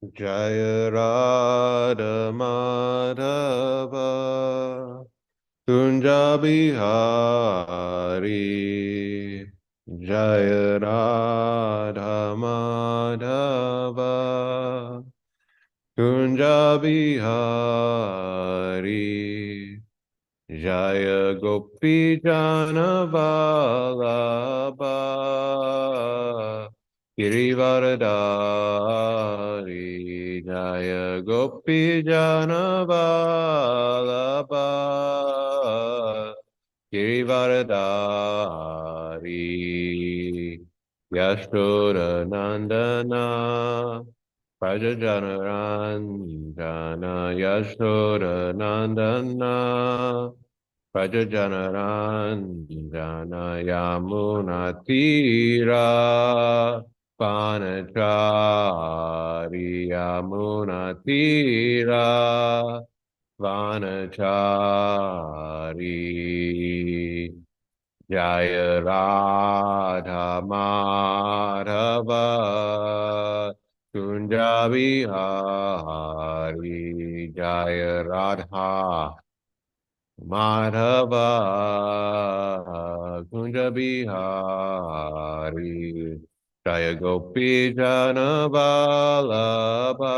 Jaya Radha Madhava Kunja Bihari Jaya Radha Madhava Kunja Bihari Jaya Gopi Jana Vallabha Girivaradari Jaya Gopi Jana Vallabha Girivaradari Yashoda Nandana Prajajanarandana Yashoda Nandana Prajajanarandana Yamunatira Vanachari Yamunatira Vanachari Jaya Radha Madhava Kunja Vihari Jaya Radha Madhava Kunja Bihari Jaya Gopi Jana Vallabha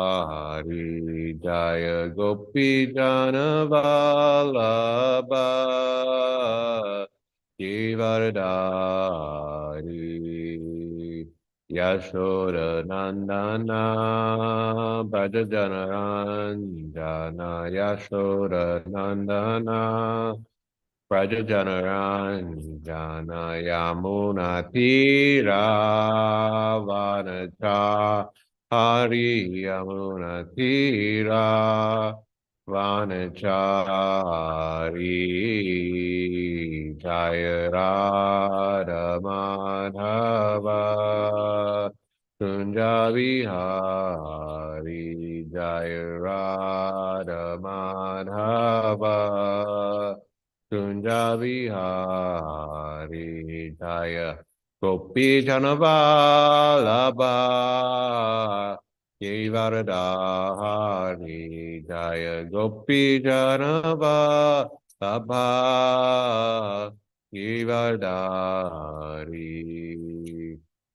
Givardhari Jaya Gopi Jana Vallabha Givardhari Yashoda Nandana Brajajanaranjana Yashoda Nandana Brajajanaranjana Yamuna Tira Vanacha Hari Yamuna Tira Vanachari Jaya Radha Madhava Kunja Vihari Jaya Radha Madhava Kunja Vihari Jaya Gopi Janavalabha Givaradhari Jaya Gopi Janava Sabha Givaradhari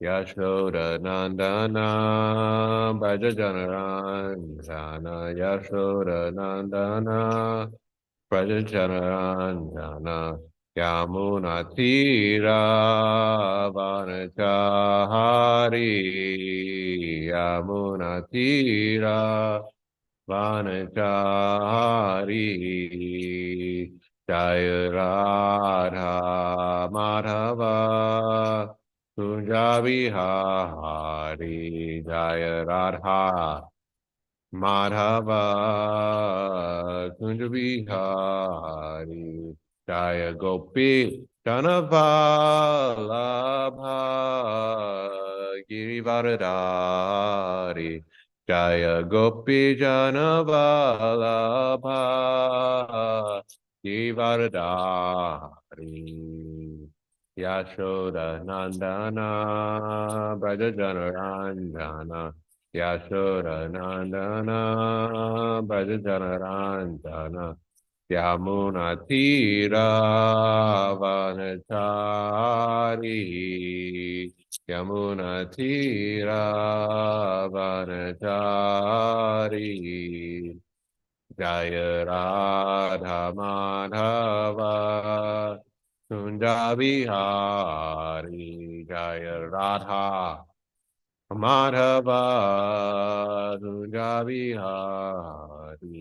Yashoda Nandana Brajajanaranjana Yashoda Nandana Brajajanaranjana Yamunatira Vanachari Yamunatira Vanachari Jaya Radha Madhava Kunja Vihari Jaya Radha Madhava Kunja Vihari Jaya Gopi Janavalabha Girivaradari Jaya Gopi Janavalabha Girivaradari Yashoda Nandana Brajajanaranjana Yashoda Nandana Brajajanaranjana Yamuna Tira Vanachari Yamuna Tira Vanachari Jaya Radha Madhava Kunja Vihari Jaya Radha Madhava Kunja Vihari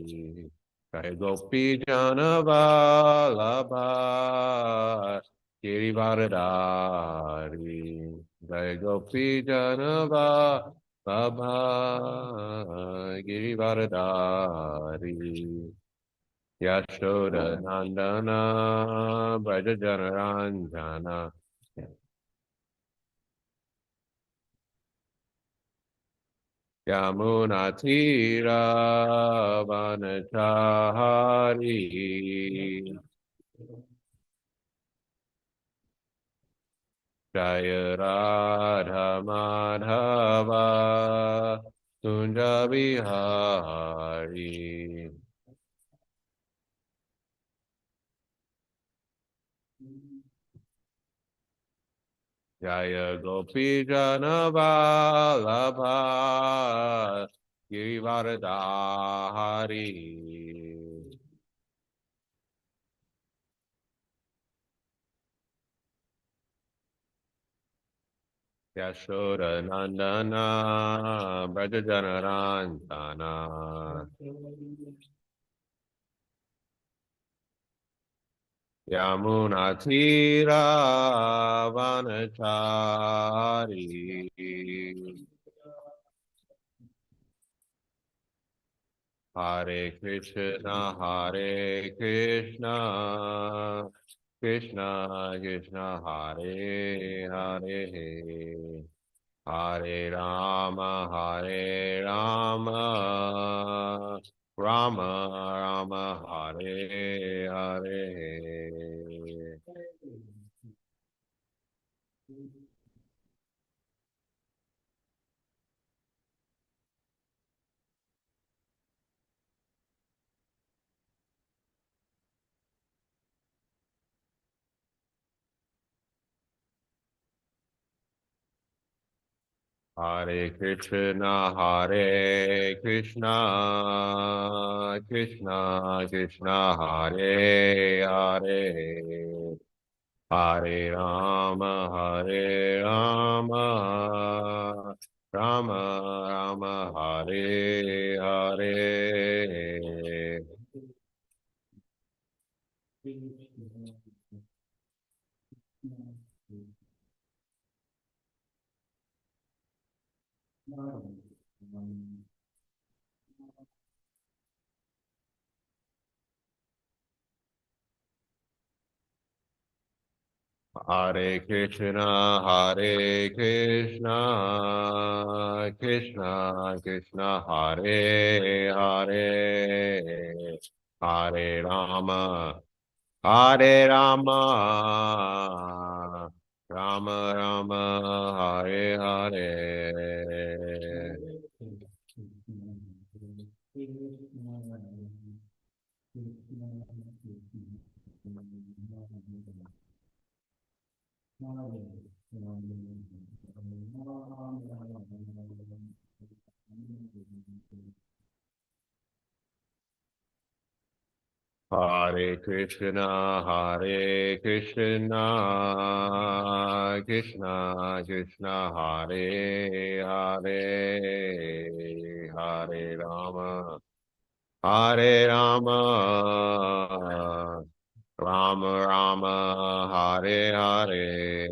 Jaya Gopi Jana Vallabha Girivaradari Jaya Gopi Jana Vallabha Girivaradari Yashoda Nandana Brajajanaranjana Yamunatira Vanachari Jaya Radha Madhava Kunja Vihari Jaya Gopi Jana Vallabha Girivardhari Yashoda Nandana Brajajana Rantana Yamunatira Vanachari Hare Krishna Krishna Krishna Hare Hare Hare Rama Rama Rama Hare Hare Hare Krishna, Krishna Krishna, Hare Hare, Hare Rama, Rama Rama, Hare Hare. Hare Krishna, Krishna Krishna, Hare Hare, Hare Rama, Rama Rama, Hare Hare. Hare Krishna, Krishna Krishna, Hare Hare, Hare Rama, Rama Rama, Hare Hare.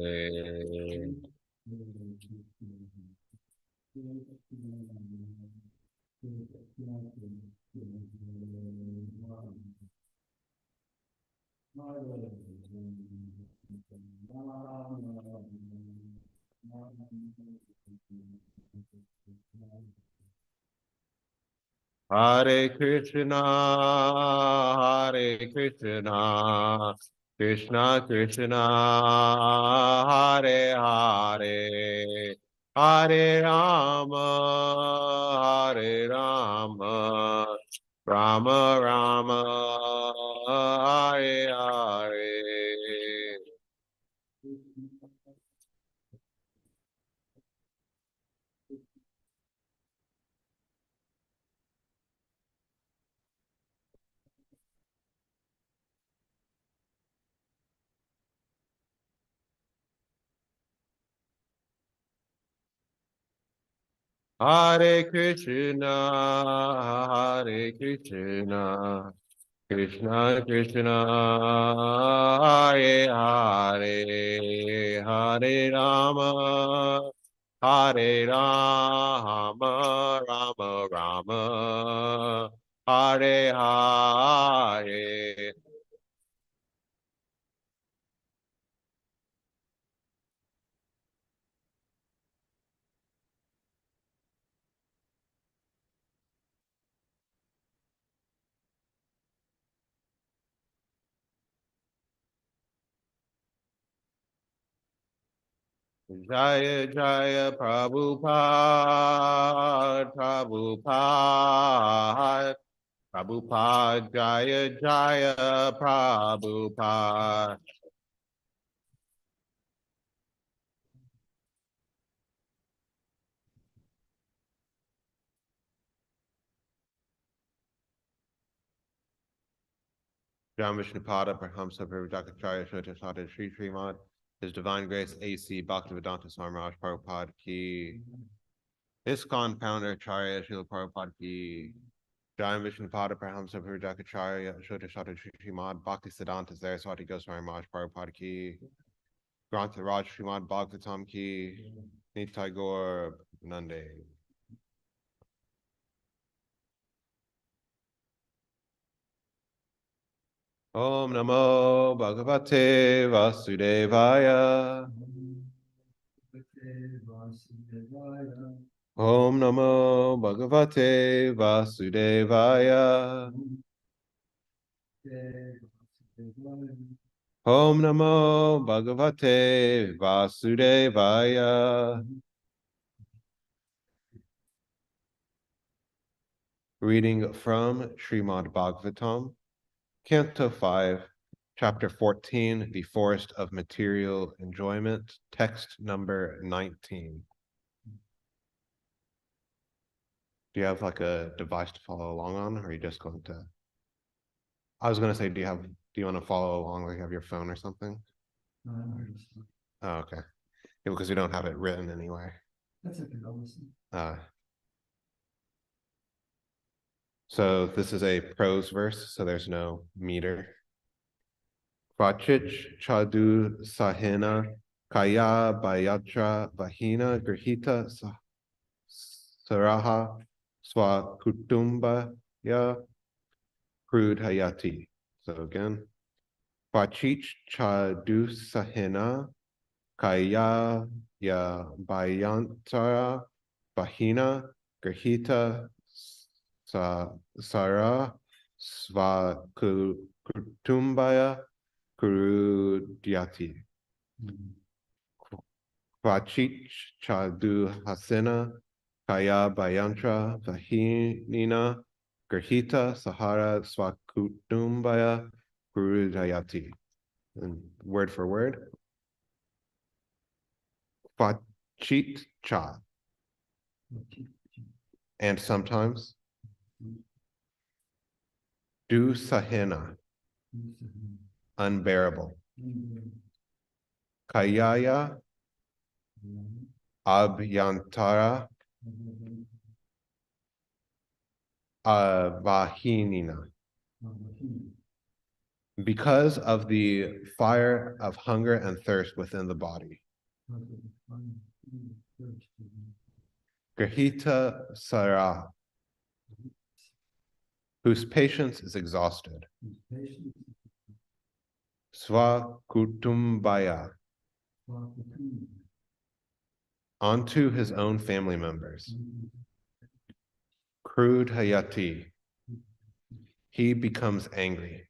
Hare Krishna, Krishna Krishna, Hare Hare, Hare Hare Rama, Rama Rama, Hare Hare. Hare Krishna, Krishna Krishna, Hare Hare, Hare Rama, Hare Rama, Rama Rama, Hare Hare. Jaya Jaya Prabhupada, Prabhupada, Prabhupada, Jaya Jaya Prabhupada. Vishnupada Prahamsa Purvadakacharya Shota Sata Sri Srimad, His Divine Grace A.C. Bhaktivedanta Swami Maharaj Prabhupada Ki, ISKCON Founder Acharya Srila Prabhupada Ki, Vishnupada Prahamsa Purvadakacharya Shota Sata Sri Srimad, Bhakti Siddhanta Saraswati Goswami Maharaj Prabhupada Ki, Grantha Raj Srimad Bhagavatam Ki, Nitai Gaur Nande. Om Namo Bhagavate Vasudevaya. Om Namo Bhagavate Vasudevaya. Om Namo Bhagavate Vasudevaya. Reading from Srimad Bhagavatam, Canto 5, Chapter 14, The Forest of Material Enjoyment, text number 19. Do you have like a device to follow along on, or are you just going to? I was going to say, do you want to follow along, like you have your phone or something? Oh, okay. Yeah, because you don't have it written anywhere. That's okay, I'll listen. So this is a prose verse, so there's no meter. Vachich chadu sahena kaya bayatra vahina grihita saraha swakutumbaya krudhayati. So again, Vachich chadu sahena kaya ya bayantara vahina grihita sara svakutumbaya kurudyati. Vachich chadu hasena kaya bayantra vahinina grihita sahara svakutumbaya kurudayati. And word for word. Vachit cha. And sometimes du sahena, unbearable. Kayaya abhyantara vahinina. Because of the fire of hunger and thirst within the body. Grihita Sara, whose patience is exhausted. Svakutumbaya, onto his own family members. Krudhayati, he becomes angry.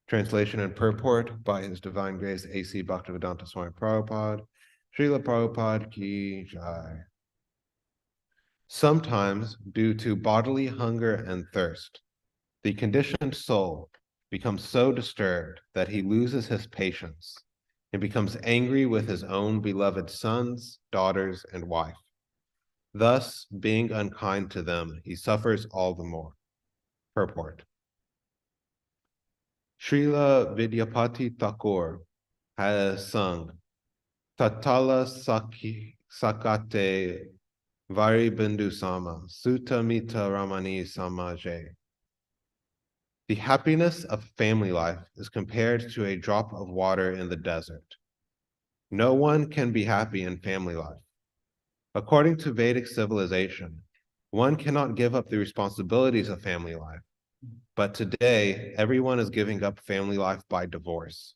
Translation and purport by His Divine Grace A.C. Bhaktivedanta Swami Prabhupada, Srila Prabhupada Ki Jai. Sometimes, due to bodily hunger and thirst, the conditioned soul becomes so disturbed that he loses his patience and becomes angry with his own beloved sons, daughters, and wife. Thus, being unkind to them, he suffers all the more. Purport. Srila Vidyapati Thakur has sung Tatala Sakate Vari Bindu Sama Sutta Mita Ramani Samaje. The happiness of family life is compared to a drop of water in the desert. No one can be happy in family life. According to Vedic civilization, one cannot give up the responsibilities of family life. But today, everyone is giving up family life by divorce.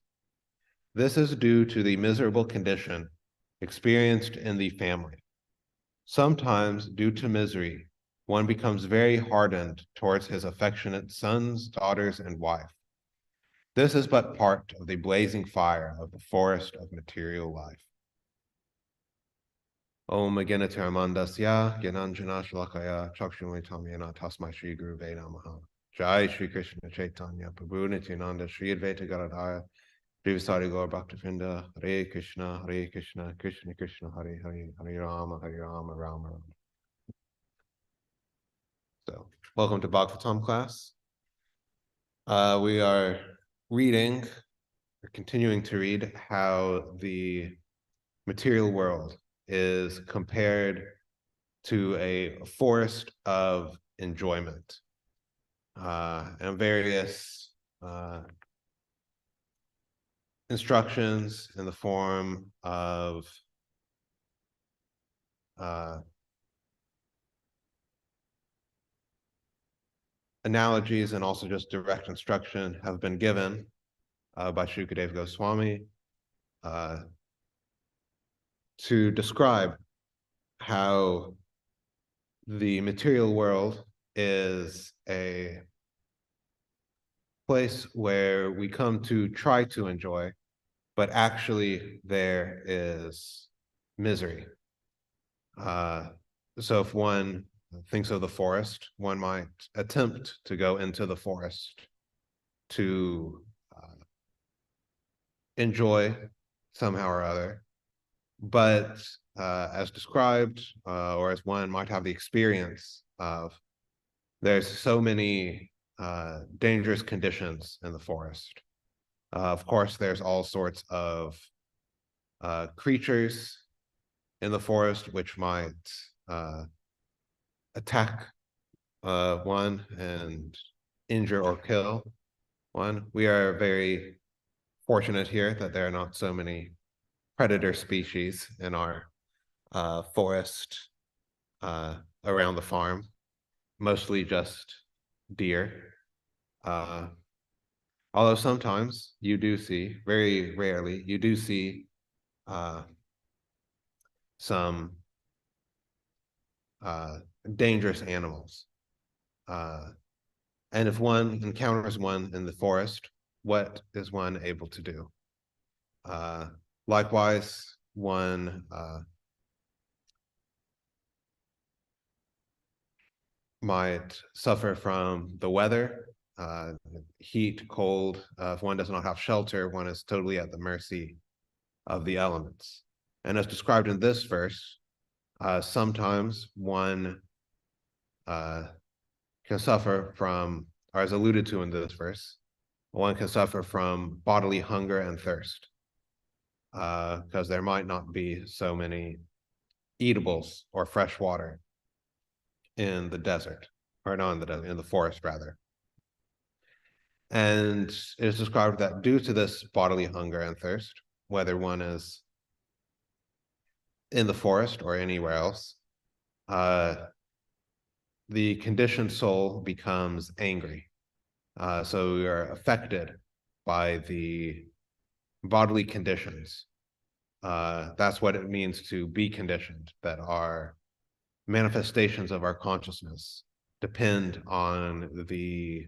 This is due to the miserable condition experienced in the family. Sometimes, due to misery, one becomes very hardened towards his affectionate sons, daughters, and wife. This is but part of the blazing fire of the forest of material life. Om Aginataramandasya Gyananjana Shalakaya Chakshunwe Tamyana Tasmai Shri Guru Namaha. Jai Shri Krishna Chaitanya Prabhu Nityananda Shri Advaita Gadadhara Srivasadi Gaur Bhaktivinoda Hare Krishna Krishna Krishna Hare Hare Hare Rama Rama Rama. So, welcome to Bhagavatam class. We are reading, or continuing to read, how the material world is compared to a forest of enjoyment, and various instructions in the form of analogies and also just direct instruction have been given by Shukadeva Goswami to describe how the material world is a place where we come to try to enjoy, but actually there is misery. So if one thinks of the forest, one might attempt to go into the forest to enjoy somehow or other, but as described, or as one might have the experience of, there's so many dangerous conditions in the forest. Of course, there's all sorts of creatures in the forest which might attack one and injure or kill one. We are very fortunate here that there are not so many predator species in our forest around the farm, mostly just deer. Although sometimes you do see, very rarely, you do see some dangerous animals. And if one encounters one in the forest, what is one able to do? Likewise, one might suffer from the weather, heat, cold. If one does not have shelter, one is totally at the mercy of the elements. And as described in this verse, sometimes one can suffer from, or as alluded to in this verse, one can suffer from bodily hunger and thirst, because there might not be so many eatables or fresh water in the desert, or not in the desert, in the forest rather. And it is described that due to this bodily hunger and thirst, whether one is in the forest or anywhere else, the conditioned soul becomes angry. So we are affected by the bodily conditions. That's what it means to be conditioned, that our manifestations of our consciousness depend on the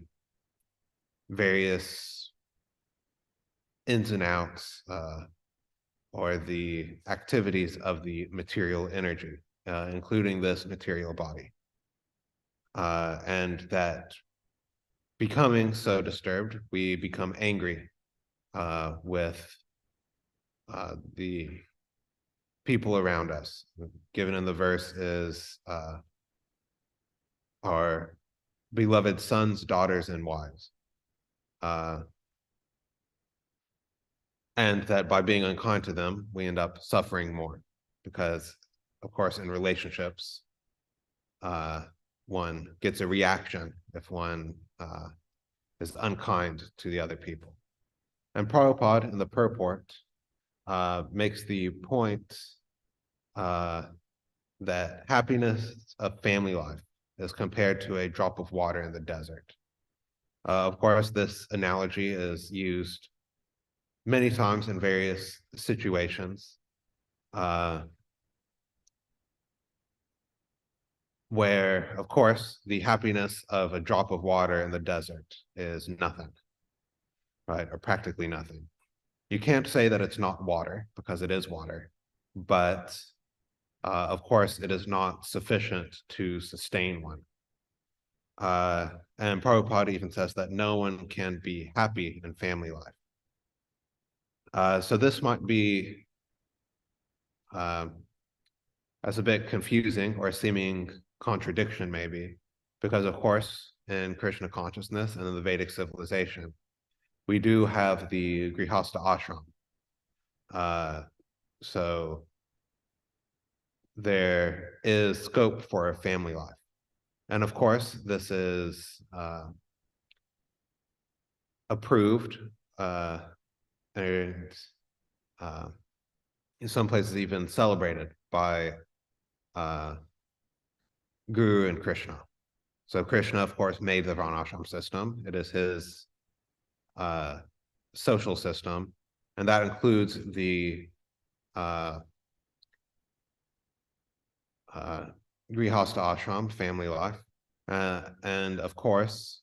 various ins and outs or the activities of the material energy, including this material body. And that becoming so disturbed, we become angry with the people around us. Given in the verse is our beloved sons, daughters, and wives. And that by being unkind to them, we end up suffering more because, of course, in relationships, one gets a reaction if one is unkind to the other people. And Prabhupada in the purport makes the point that happiness of family life is compared to a drop of water in the desert. Of course, this analogy is used many times in various situations where, of course, the happiness of a drop of water in the desert is nothing. right, or practically nothing. You can't say that it's not water, because it is water, but of course, it is not sufficient to sustain one. And Prabhupada even says that no one can be happy in family life. So this might be as a bit confusing or a seeming contradiction, maybe, because of course, in Krishna consciousness and in the Vedic civilization, we do have the Grihastha ashram. So there is scope for a family life. And of course, this is approved and in some places even celebrated by Guru and Krishna. So Krishna, of course, made the Varnashram system. It is his social system, and that includes the Grihastha ashram, family life, and of course,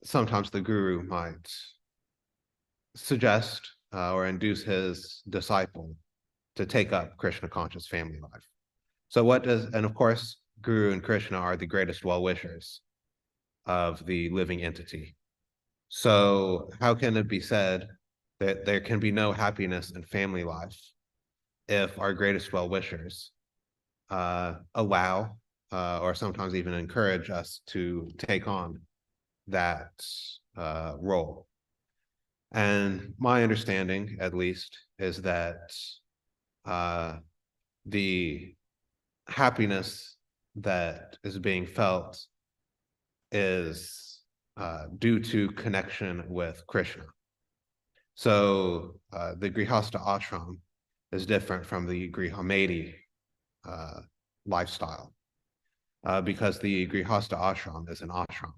sometimes the guru might suggest or induce his disciple to take up Krishna conscious family life. So what does, and of course, Guru and Krishna are the greatest well-wishers of the living entity. So how can it be said that there can be no happiness in family life if our greatest well-wishers allow or sometimes even encourage us to take on that role? And my understanding, at least, is that the happiness that is being felt is due to connection with Krishna. So the Grihastha ashram is different from the Grihamedi lifestyle because the Grihastha ashram is an ashram,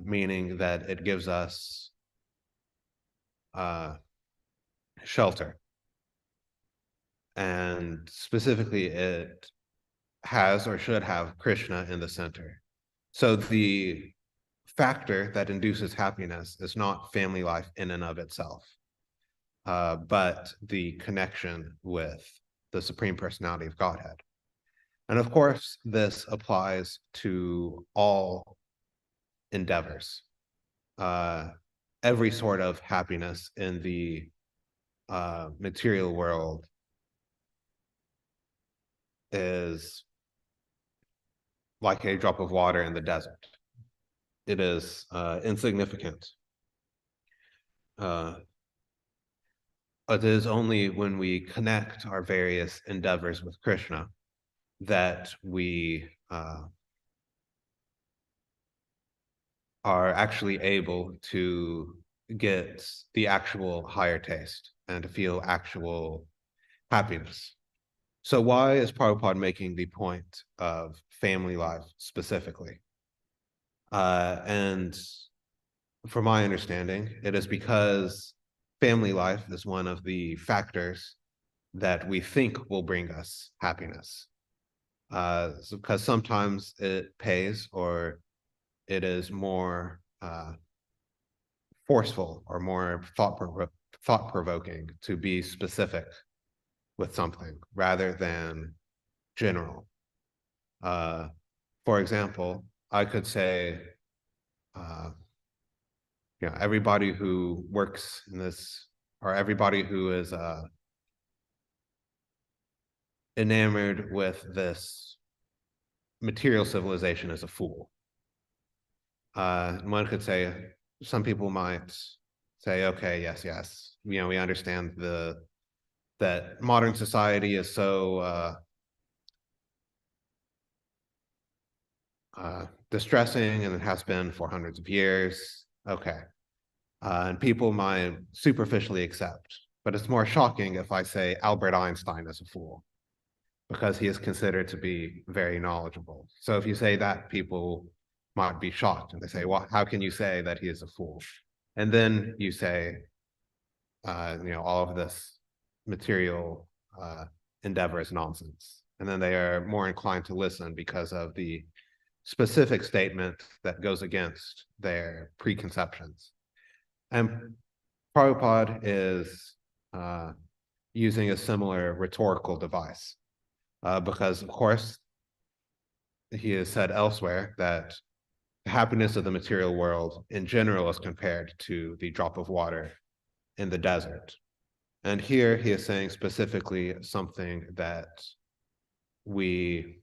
meaning that it gives us shelter. And specifically, it has or should have Krishna in the center. So the factor that induces happiness is not family life in and of itself, but the connection with the Supreme Personality of Godhead. And of course, this applies to all endeavors. Every sort of happiness in the material world is like a drop of water in the desert. It is insignificant. It is only when we connect our various endeavors with Krishna that we are actually able to get the actual higher taste and to feel actual happiness. So why is Prabhupada making the point of family life specifically? And from my understanding, it is because family life is one of the factors that we think will bring us happiness. Because sometimes it pays or it is more forceful or more thought-provoking to be specific with something rather than general. For example, I could say, everybody who works in this, or everybody who is enamored with this material civilization is a fool. One could say, some people might say, okay, yes, we understand that modern society is so distressing, and it has been for hundreds of years. Okay. And people might superficially accept, but it's more shocking if I say Albert Einstein is a fool, because he is considered to be very knowledgeable. So if you say that, people might be shocked, and they say, well, how can you say that he is a fool? And then you say, all of this material endeavor is nonsense. And then they are more inclined to listen because of the specific statement that goes against their preconceptions. And Prabhupada is using a similar rhetorical device because, of course, he has said elsewhere that the happiness of the material world in general is compared to the drop of water in the desert. And here he is saying specifically something that we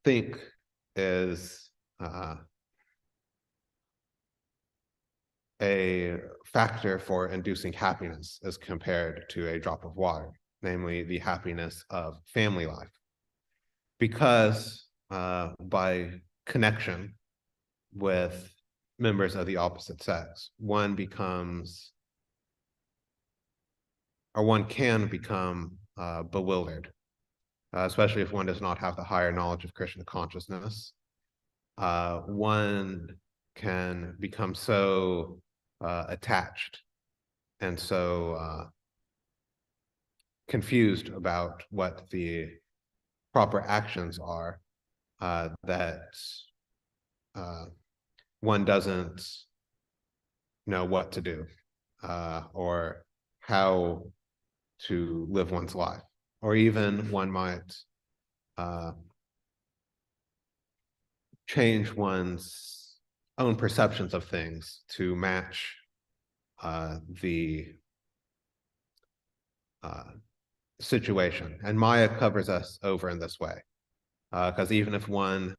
think is a factor for inducing happiness as compared to a drop of water, namely the happiness of family life. Because by connection with members of the opposite sex, one can become bewildered, especially if one does not have the higher knowledge of Krishna consciousness. One can become so attached and so confused about what the proper actions are that one doesn't know what to do or how to live one's life, or even one might change one's own perceptions of things to match the situation. And Maya covers us over in this way, because even if one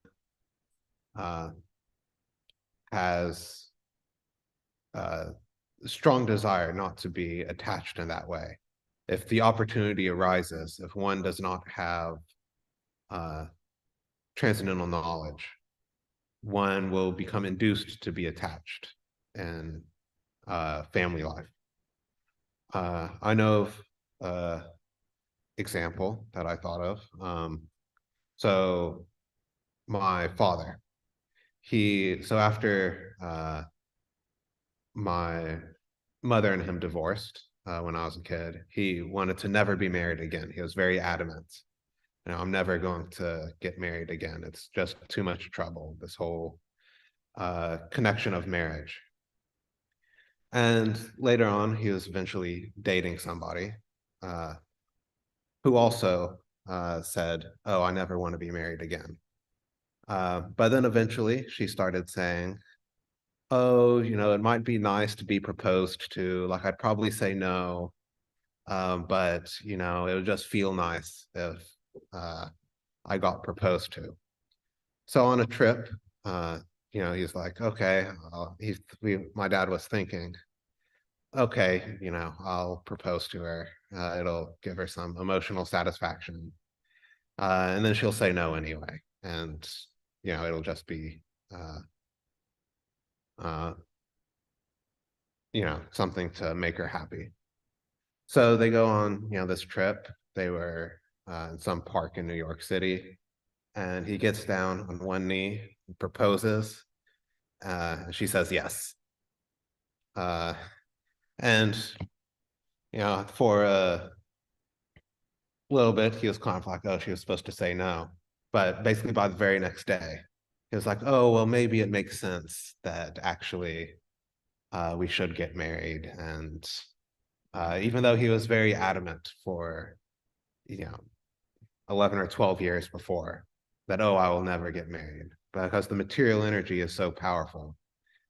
has a strong desire not to be attached in that way, if the opportunity arises, if one does not have transcendental knowledge, one will become induced to be attached in family life. I know of example that I thought of. So my father, so after my mother and him divorced when I was a kid, he wanted to never be married again. He was very adamant. I'm never going to get married again. It's just too much trouble, this whole connection of marriage. And later on, he was eventually dating somebody who also said, "Oh, I never want to be married again." But then eventually she started saying, "Oh, it might be nice to be proposed to. Like, I'd probably say no, but, it would just feel nice if I got proposed to." So on a trip, he's like, "Okay," my dad was thinking, "Okay, I'll propose to her. It'll give her some emotional satisfaction. And then she'll say no anyway. And, it'll just be, something to make her happy." So they go on, this trip. They were in some park in New York City, and he gets down on one knee, proposes, and she says yes. And, for a little bit, he was kind of like, "Oh, she was supposed to say no." But basically by the very next day, he was like, "Oh, well, maybe it makes sense that actually we should get married." And even though he was very adamant for, 11 or 12 years before that, "Oh, I will never get married," because the material energy is so powerful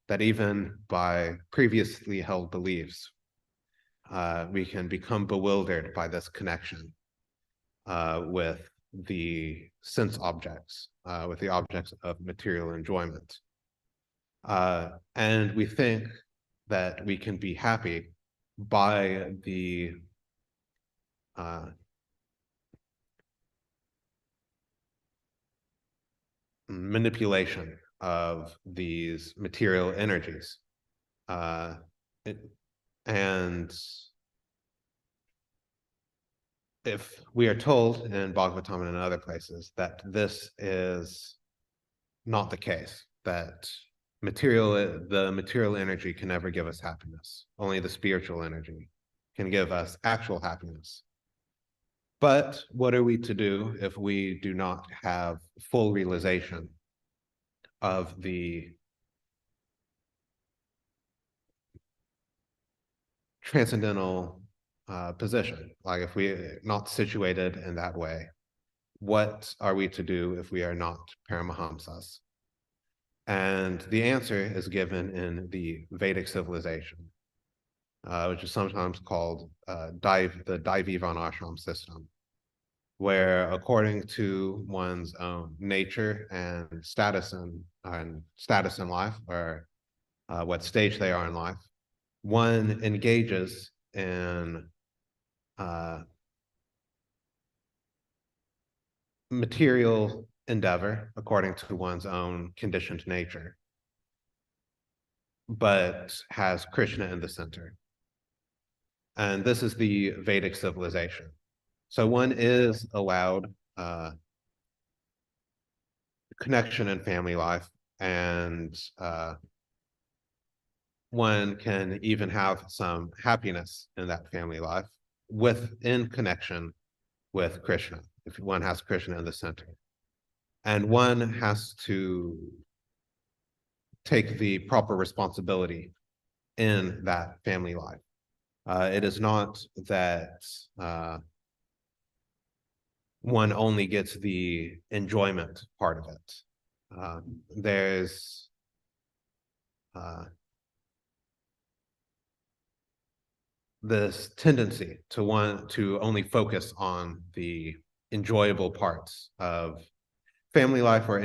that even by previously held beliefs, we can become bewildered by this connection with the sense objects, with the objects of material enjoyment. And we think that we can be happy by the manipulation of these material energies. And if we are told in Bhagavatam and in other places that this is not the case, that the material energy can never give us happiness. Only the spiritual energy can give us actual happiness. But what are we to do if we do not have full realization of the transcendental position? Like if we're not situated in that way, what are we to do if we are not Paramahamsas? And the answer is given in the Vedic civilization, which is sometimes called the Daivivan ashram system, where according to one's own nature and status in life, or what stage they are in life, one engages in material endeavor according to one's own conditioned nature, but has Krishna in the center. And this is the Vedic civilization. So one is allowed connection in family life, and one can even have some happiness in that family life within connection with Krishna, if one has Krishna in the center. And one has to take the proper responsibility in that family life. It is not that one only gets the enjoyment part of it. There's this tendency to want to only focus on the enjoyable parts of family life or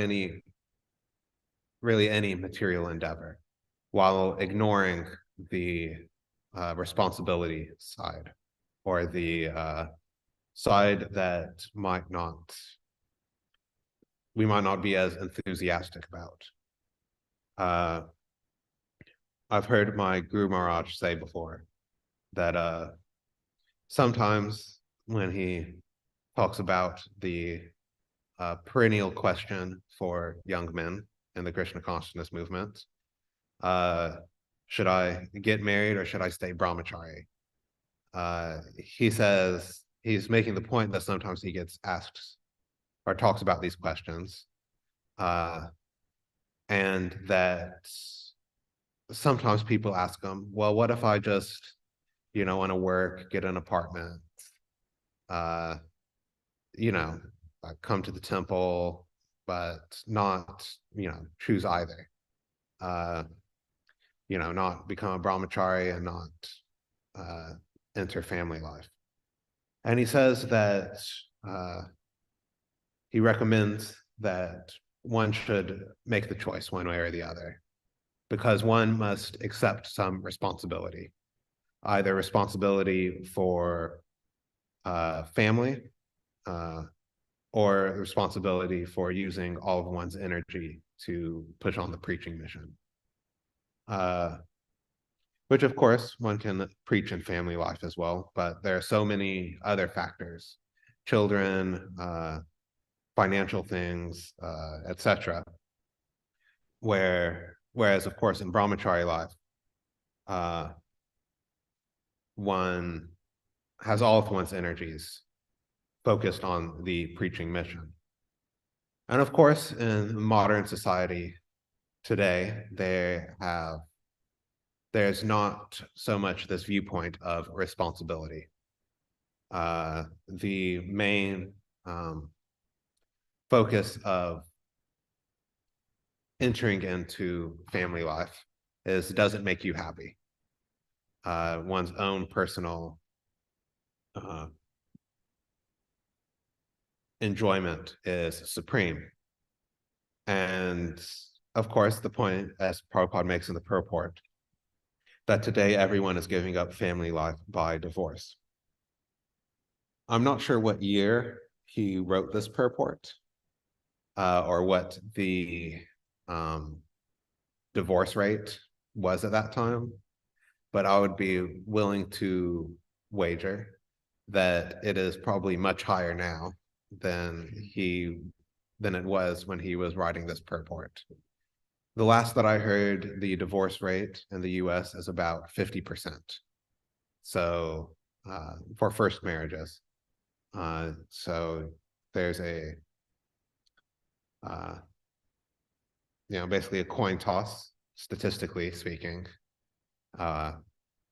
really any material endeavor, while ignoring the responsibility side, or the side that we might not be as enthusiastic about. I've heard my Guru Maharaj say before that sometimes when he talks about the perennial question for young men in the Krishna consciousness movement, should I get married or should I stay brahmachari? He says he's making the point that sometimes he gets asked or talks about these questions, and that sometimes people ask him, well, what if I just, want to work, get an apartment, come to the temple, but not, choose either. Not become a brahmachari and not enter family life. And he says that he recommends that one should make the choice one way or the other, because one must accept some responsibility, either responsibility for family, or responsibility for using all of one's energy to push on the preaching mission. Which of course one can preach in family life as well, but there are so many other factors, children, financial things, etc. Whereas of course in brahmachari life, one has all of one's energies focused on the preaching mission. And of course, in modern society today, there's not so much this viewpoint of responsibility. The main focus of entering into family life is, does it make you happy? One's own personal enjoyment is supreme. And of course, the point, as Prabhupada makes in the purport, that today everyone is giving up family life by divorce. I'm not sure what year he wrote this purport, or what the divorce rate was at that time, but I would be willing to wager that it is probably much higher now than it was when he was writing this purport. The last that I heard, the divorce rate in the US is about 50%. So for first marriages. So there's a, basically a coin toss, statistically speaking,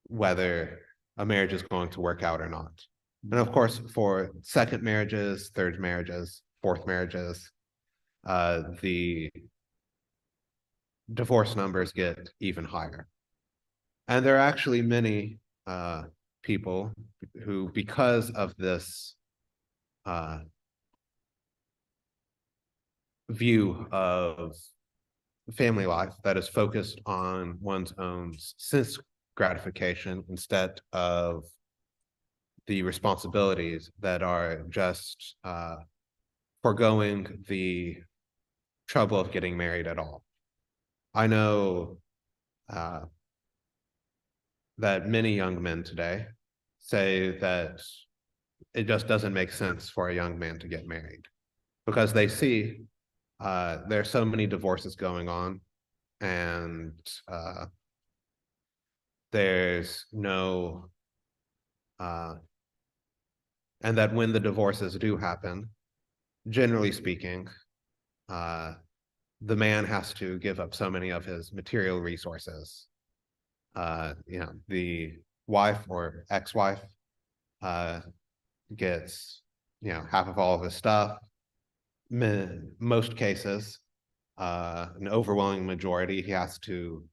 whether a marriage is going to work out or not. And of course, for second marriages, third marriages, fourth marriages, the divorce numbers get even higher. And there are actually many people who, because of this view of family life that is focused on one's own sense gratification instead of the responsibilities that are just foregoing the trouble of getting married at all. I know that many young men today say that it just doesn't make sense for a young man to get married because they see there are so many divorces going on, and there's no, and that when the divorces do happen, generally speaking, the man has to give up so many of his material resources. The wife or ex-wife gets, half of all of his stuff. In most cases, an overwhelming majority, he has to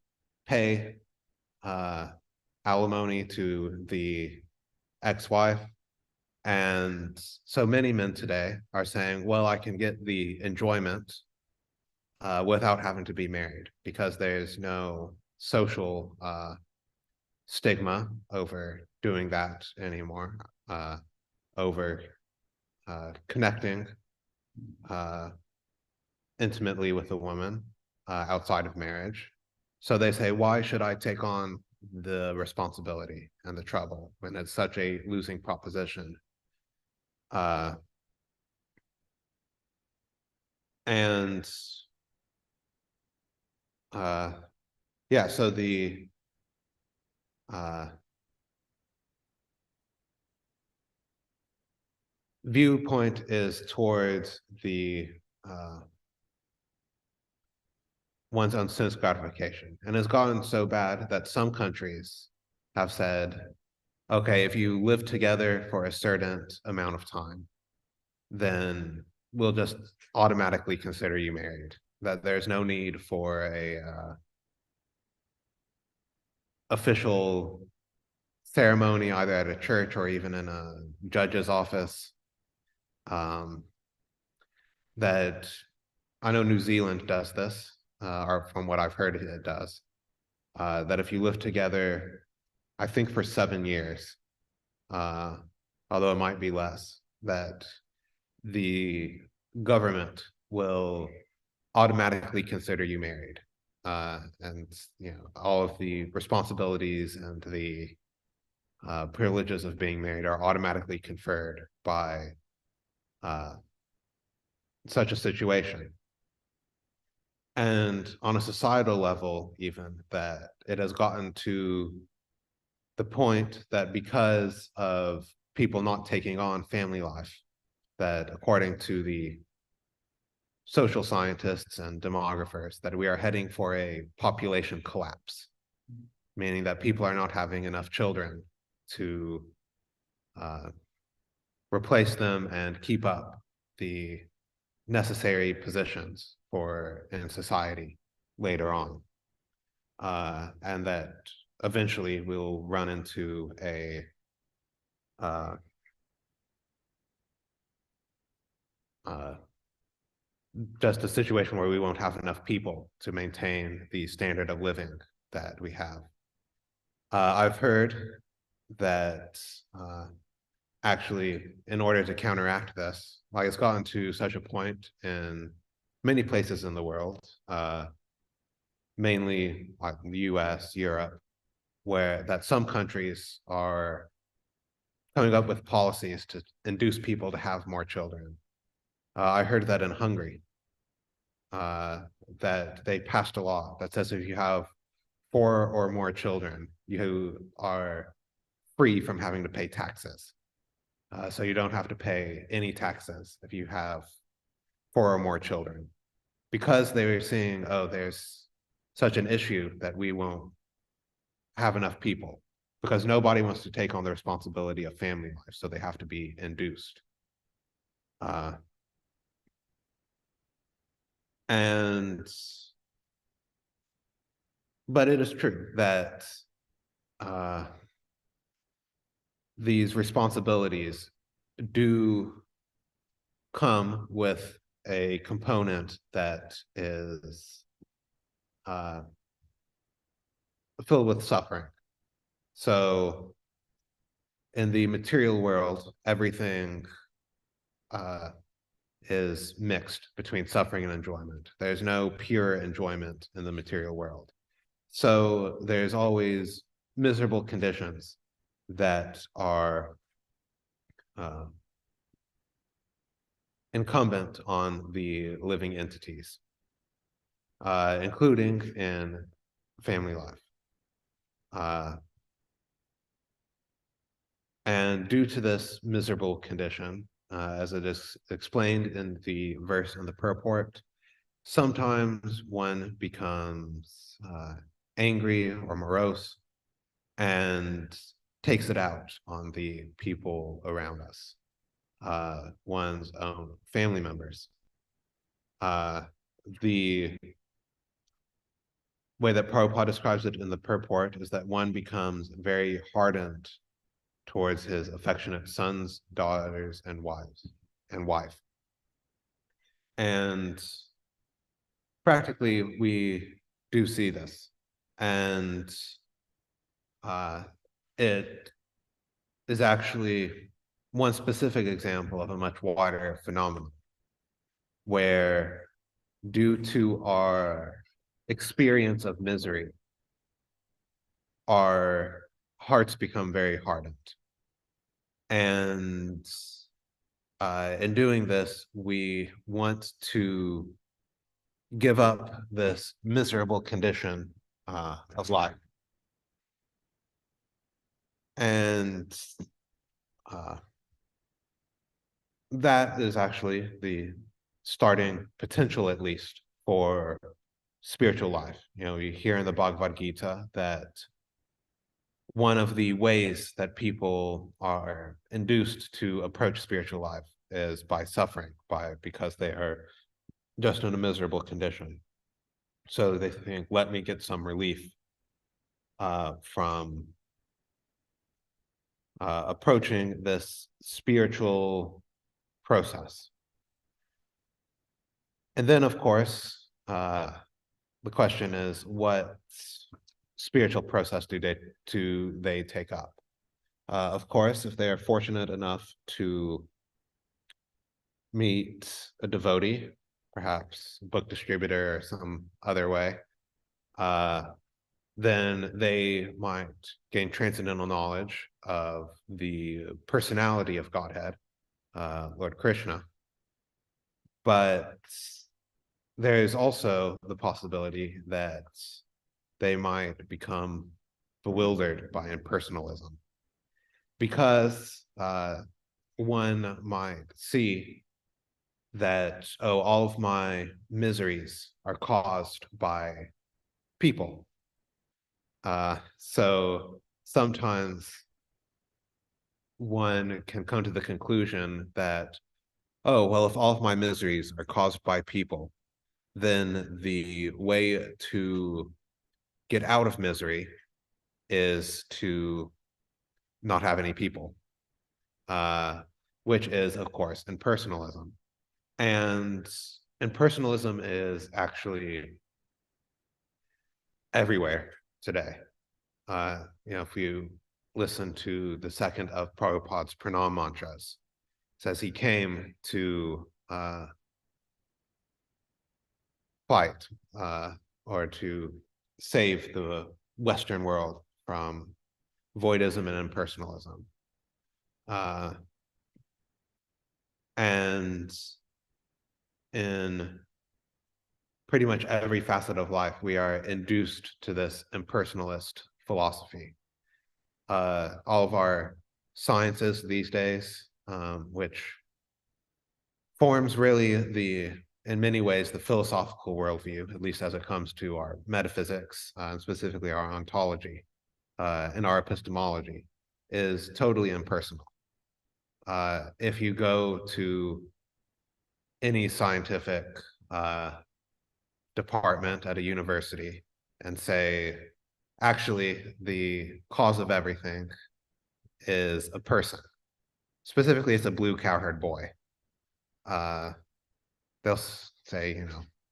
pay alimony to the ex-wife. And so many men today are saying, well, I can get the enjoyment without having to be married because there's no social stigma over doing that anymore, over connecting intimately with a woman outside of marriage. So they say, why should I take on the responsibility and the trouble when it's such a losing proposition? So the viewpoint is towards the one's own sense gratification, and has gotten so bad that some countries have said, okay, if you live together for a certain amount of time, then we'll just automatically consider you married, that there's no need for a official ceremony either at a church or even in a judge's office. That I know New Zealand does this, or from what I've heard, it does. That if you live together, I think for 7 years, although it might be less, that the government will automatically consider you married. And all of the responsibilities and the privileges of being married are automatically conferred by such a situation. And on a societal level, even, that it has gotten to the point that because of people not taking on family life, that according to the social scientists and demographers, that we are heading for a population collapse, meaning that people are not having enough children to replace them and keep up the necessary positions in society later on. And that eventually we'll run into just a situation where we won't have enough people to maintain the standard of living that we have. I've heard that actually, in order to counteract this, like, it's gotten to such a point in many places in the world, mainly like the US, Europe, where that some countries are coming up with policies to induce people to have more children. I heard that in Hungary, that they passed a law that says if you have 4 or more children, you are free from having to pay taxes. So you don't have to pay any taxes if you have 4 or more children, because they were seeing, oh, there's such an issue that we won't have enough people, because nobody wants to take on the responsibility of family life, so they have to be induced. But it is true that these responsibilities do come with a component that is filled with suffering. So in the material world, everything is mixed between suffering and enjoyment. There's no pure enjoyment in the material world. So there's always miserable conditions that are incumbent on the living entities, including in family life. And due to this miserable condition, as it is explained in the verse in the purport, sometimes one becomes angry or morose and takes it out on the people around us, one's own family members. The way that Prabhupada describes it in the purport is that one becomes very hardened towards his affectionate sons, daughters, and wife. And practically, we do see this. And it is actually one specific example of a much wider phenomenon, where due to our experience of misery, our hearts become very hardened. And in doing this, we want to give up this miserable condition of life. And that is actually the starting potential, at least, for spiritual life. You know, you hear in the Bhagavad Gita that one of the ways that people are induced to approach spiritual life is by suffering, because they are just in a miserable condition. So they think, let me get some relief from approaching this spiritual process. And then, of course, the question is, what spiritual process do they take up? Of course, if they are fortunate enough to meet a devotee, perhaps a book distributor or some other way, then they might gain transcendental knowledge of the personality of Godhead, Lord Krishna. But there is also the possibility that they might become bewildered by impersonalism, because one might see that, oh, all of my miseries are caused by people. So sometimes one can come to the conclusion that, oh, well, if all of my miseries are caused by people, then the way to get out of misery is to not have any people, which is, of course, impersonalism. And impersonalism is actually everywhere today. If you listen to the second of Prabhupada's pranam mantras, it says he came to fight or to save the Western world from voidism and impersonalism. And in pretty much every facet of life, we are induced to this impersonalist philosophy. All of our sciences these days which forms really in many ways, the philosophical worldview, at least as it comes to our metaphysics, and specifically our ontology and our epistemology, is totally impersonal. If you go to any scientific department at a university and say, actually, the cause of everything is a person. Specifically, it's a blue cowherd boy. They'll say,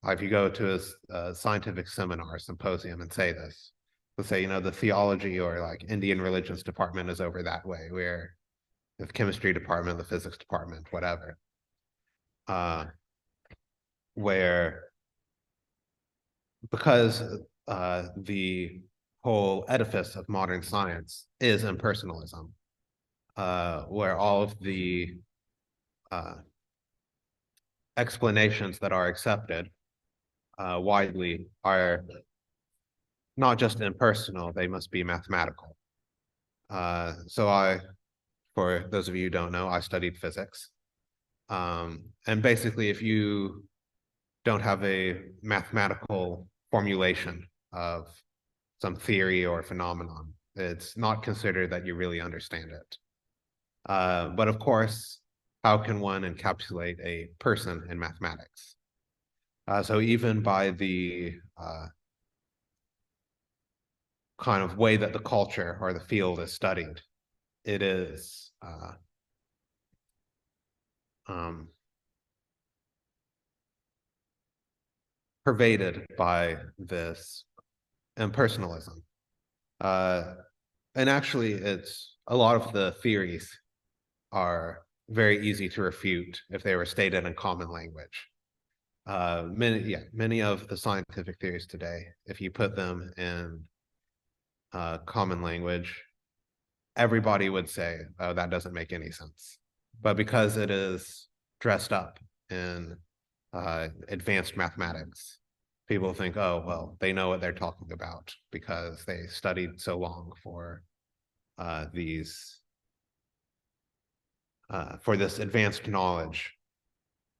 if you go to a scientific seminar, symposium, and say this, they'll say, the theology or like Indian religions department is over that way, where the chemistry department, the physics department, whatever, where because the whole edifice of modern science is impersonalism, where all of the explanations that are accepted widely are not just impersonal, they must be mathematical. So for those of you who don't know, I studied physics. And basically, if you don't have a mathematical formulation of some theory or phenomenon, it's not considered that you really understand it. But of course, how can one encapsulate a person in mathematics? So even by the kind of way that the culture or the field is studied, it is pervaded by this impersonalism. And actually, it's a lot of the theories are very easy to refute if they were stated in common language. Many of the scientific theories today, if you put them in common language, everybody would say, oh, that doesn't make any sense. But because it is dressed up in advanced mathematics, people think, oh, well, they know what they're talking about because they studied so long for this advanced knowledge.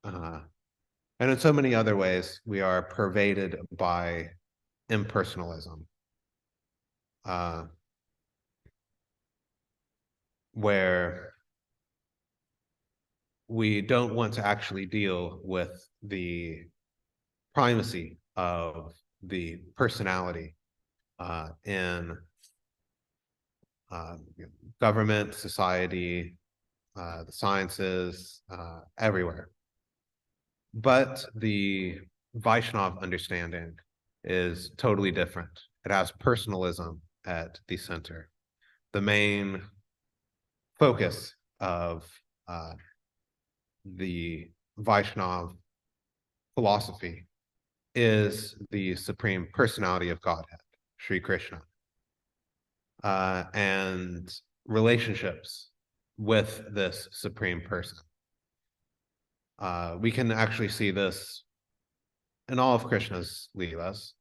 And in so many other ways, we are pervaded by impersonalism, where we don't want to actually deal with the primacy of the personality in government, society, the sciences, everywhere. But the Vaishnava understanding is totally different. It has personalism at the center. The main focus of the Vaishnava philosophy is the supreme personality of Godhead, Sri Krishna, and relationships with this supreme person. We can actually see this in all of Krishna's Leelas,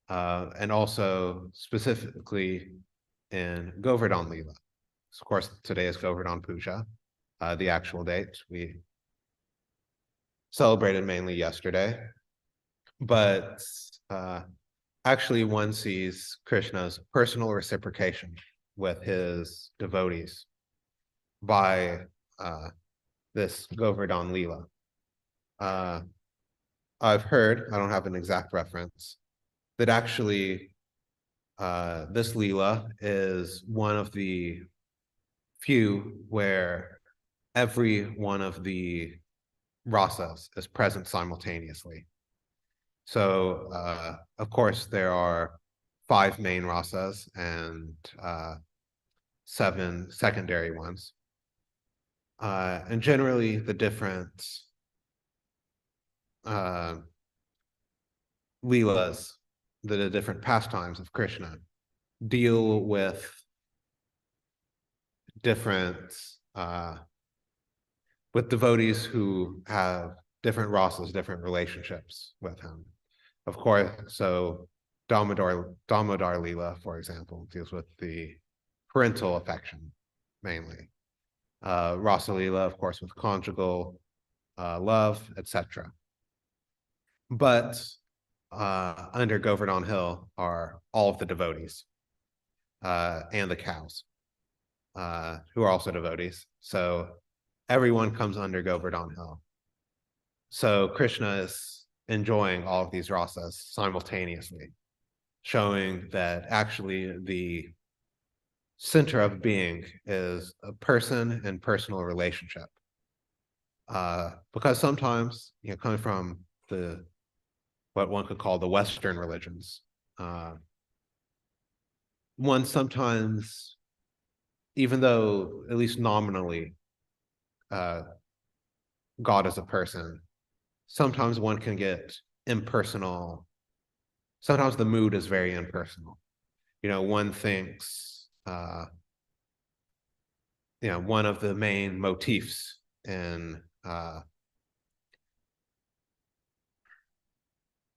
and also specifically in Govardhan Leela. So of course, today is Govardhan Puja, the actual date. We celebrated mainly yesterday, but actually one sees Krishna's personal reciprocation with his devotees by this Govardhan Leela. I've heard, I don't have an exact reference, that actually this Leela is one of the few where every one of the rasas is present simultaneously. So, of course, there are 5 main rasas and 7 secondary ones. And generally, the different Leelas, the different pastimes of Krishna, deal with different with devotees who have different rasas, different relationships with him. Of course, so Damodar Leela, for example, deals with the parental affection mainly. Rasa Leela, of course, with conjugal love, etc. But under Govardhan Hill are all of the devotees and the cows, who are also devotees. So everyone comes under Govardhan Hill. So Krishna is enjoying all of these rasas simultaneously, showing that actually the center of being is a person and personal relationship. Because sometimes, coming from what one could call the Western religions, one sometimes, even though at least nominally God is a person, sometimes one can get impersonal. Sometimes the mood is very impersonal. One thinks, one of the main motifs in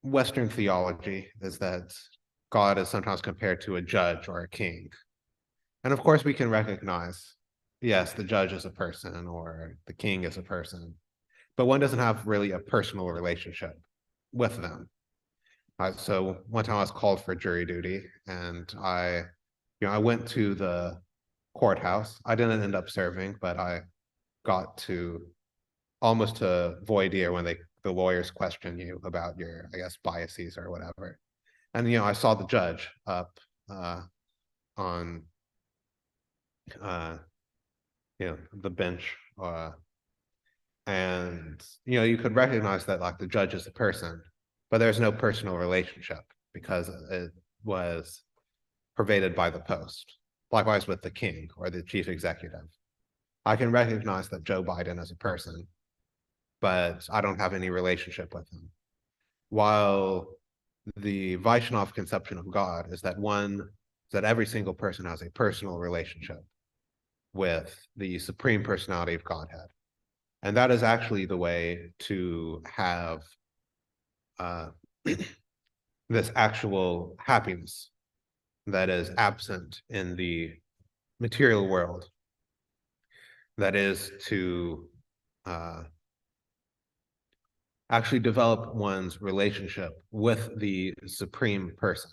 Western theology is that God is sometimes compared to a judge or a king. And of course, we can recognize, yes, the judge is a person or the king is a person, but one doesn't have really a personal relationship with them. So one time I was called for jury duty, and I went to the courthouse. I didn't end up serving, but I got to almost to voir dire when the lawyers question you about your, I guess, biases or whatever. And I saw the judge up on the bench, and you could recognize that like the judge is a person, but there's no personal relationship because it was pervaded by the post. Likewise with the king or the chief executive. I can recognize that Joe Biden is a person, but I don't have any relationship with him. While the Vaishnava conception of God is that every single person has a personal relationship with the supreme personality of Godhead. And that is actually the way to have this actual happiness that is absent in the material world. That is to actually develop one's relationship with the supreme person.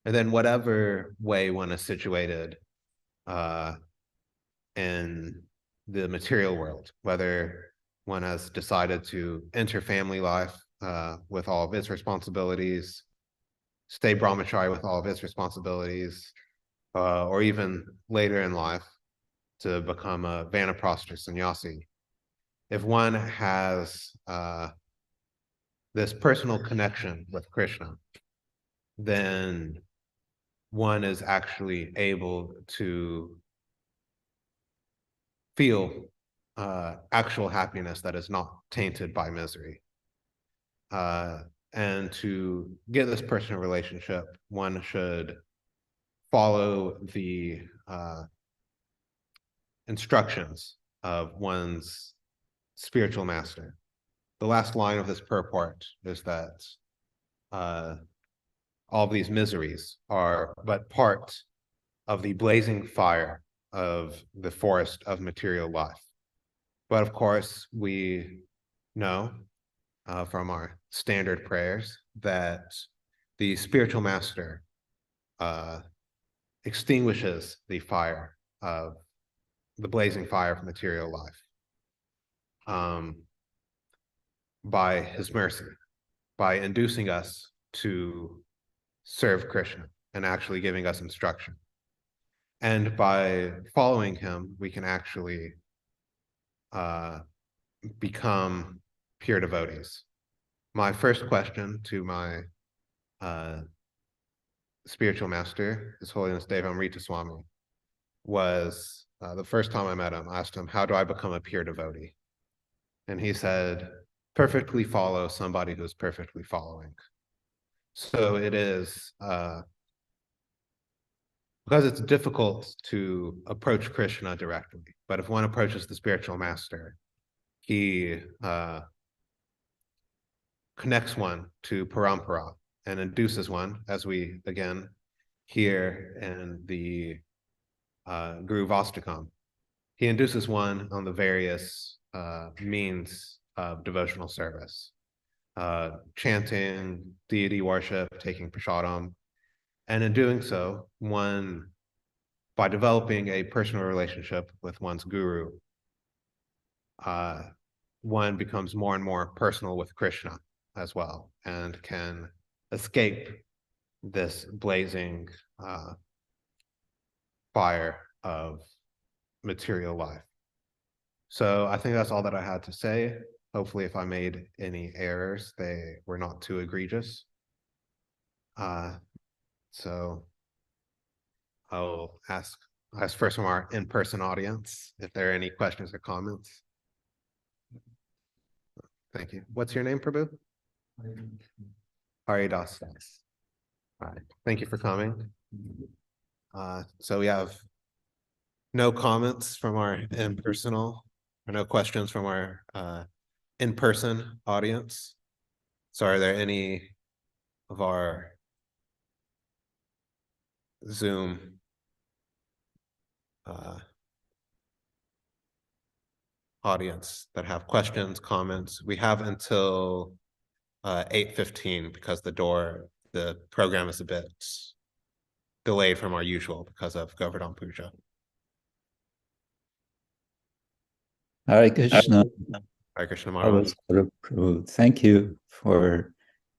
And then whatever way one is situated in the material world, whether one has decided to enter family life with all of its responsibilities, stay brahmachari with all of its responsibilities, or even later in life to become a vanaprastha sannyasi. If one has this personal connection with Krishna, then one is actually able to feel actual happiness that is not tainted by misery. And to get this personal relationship, one should follow the instructions of one's spiritual master. The last line of this purport is that all of these miseries are but part of the blazing fire of the forest of material life. But of course, we know from our standard prayers that the spiritual master extinguishes the fire of the blazing fire of material life by his mercy, by inducing us to serve Krishna and actually giving us instruction. And by following him, we can actually become pure devotees. My first question to my spiritual master, His Holiness Devamrita Swami, was the first time I met him, I asked him, how do I become a pure devotee? And he said, perfectly follow somebody who's perfectly following. So it is, because it's difficult to approach Krishna directly, but if one approaches the spiritual master, he connects one to parampara and induces one, as we again hear in the Guru Vastakam, he induces one on the various means of devotional service, chanting, deity worship, taking prasadam, and in doing so, one, by developing a personal relationship with one's guru, one becomes more and more personal with Krishna as well, and can escape this blazing fire of material life. So I think that's all that I had to say. Hopefully, if I made any errors, they were not too egregious. So I'll ask first from our in-person audience if there are any questions or comments. Thank you. What's your name, Prabhu? Dasa. All right. Thank you for coming. So we have no comments from our impersonal, or no questions from our in-person audience. So are there any of our Zoom audience that have questions, comments? We have until 8:15 because the program is a bit delayed from our usual because of Govardhan Puja. Hare Krishna. Hare Krishna Maharaj. Thank you for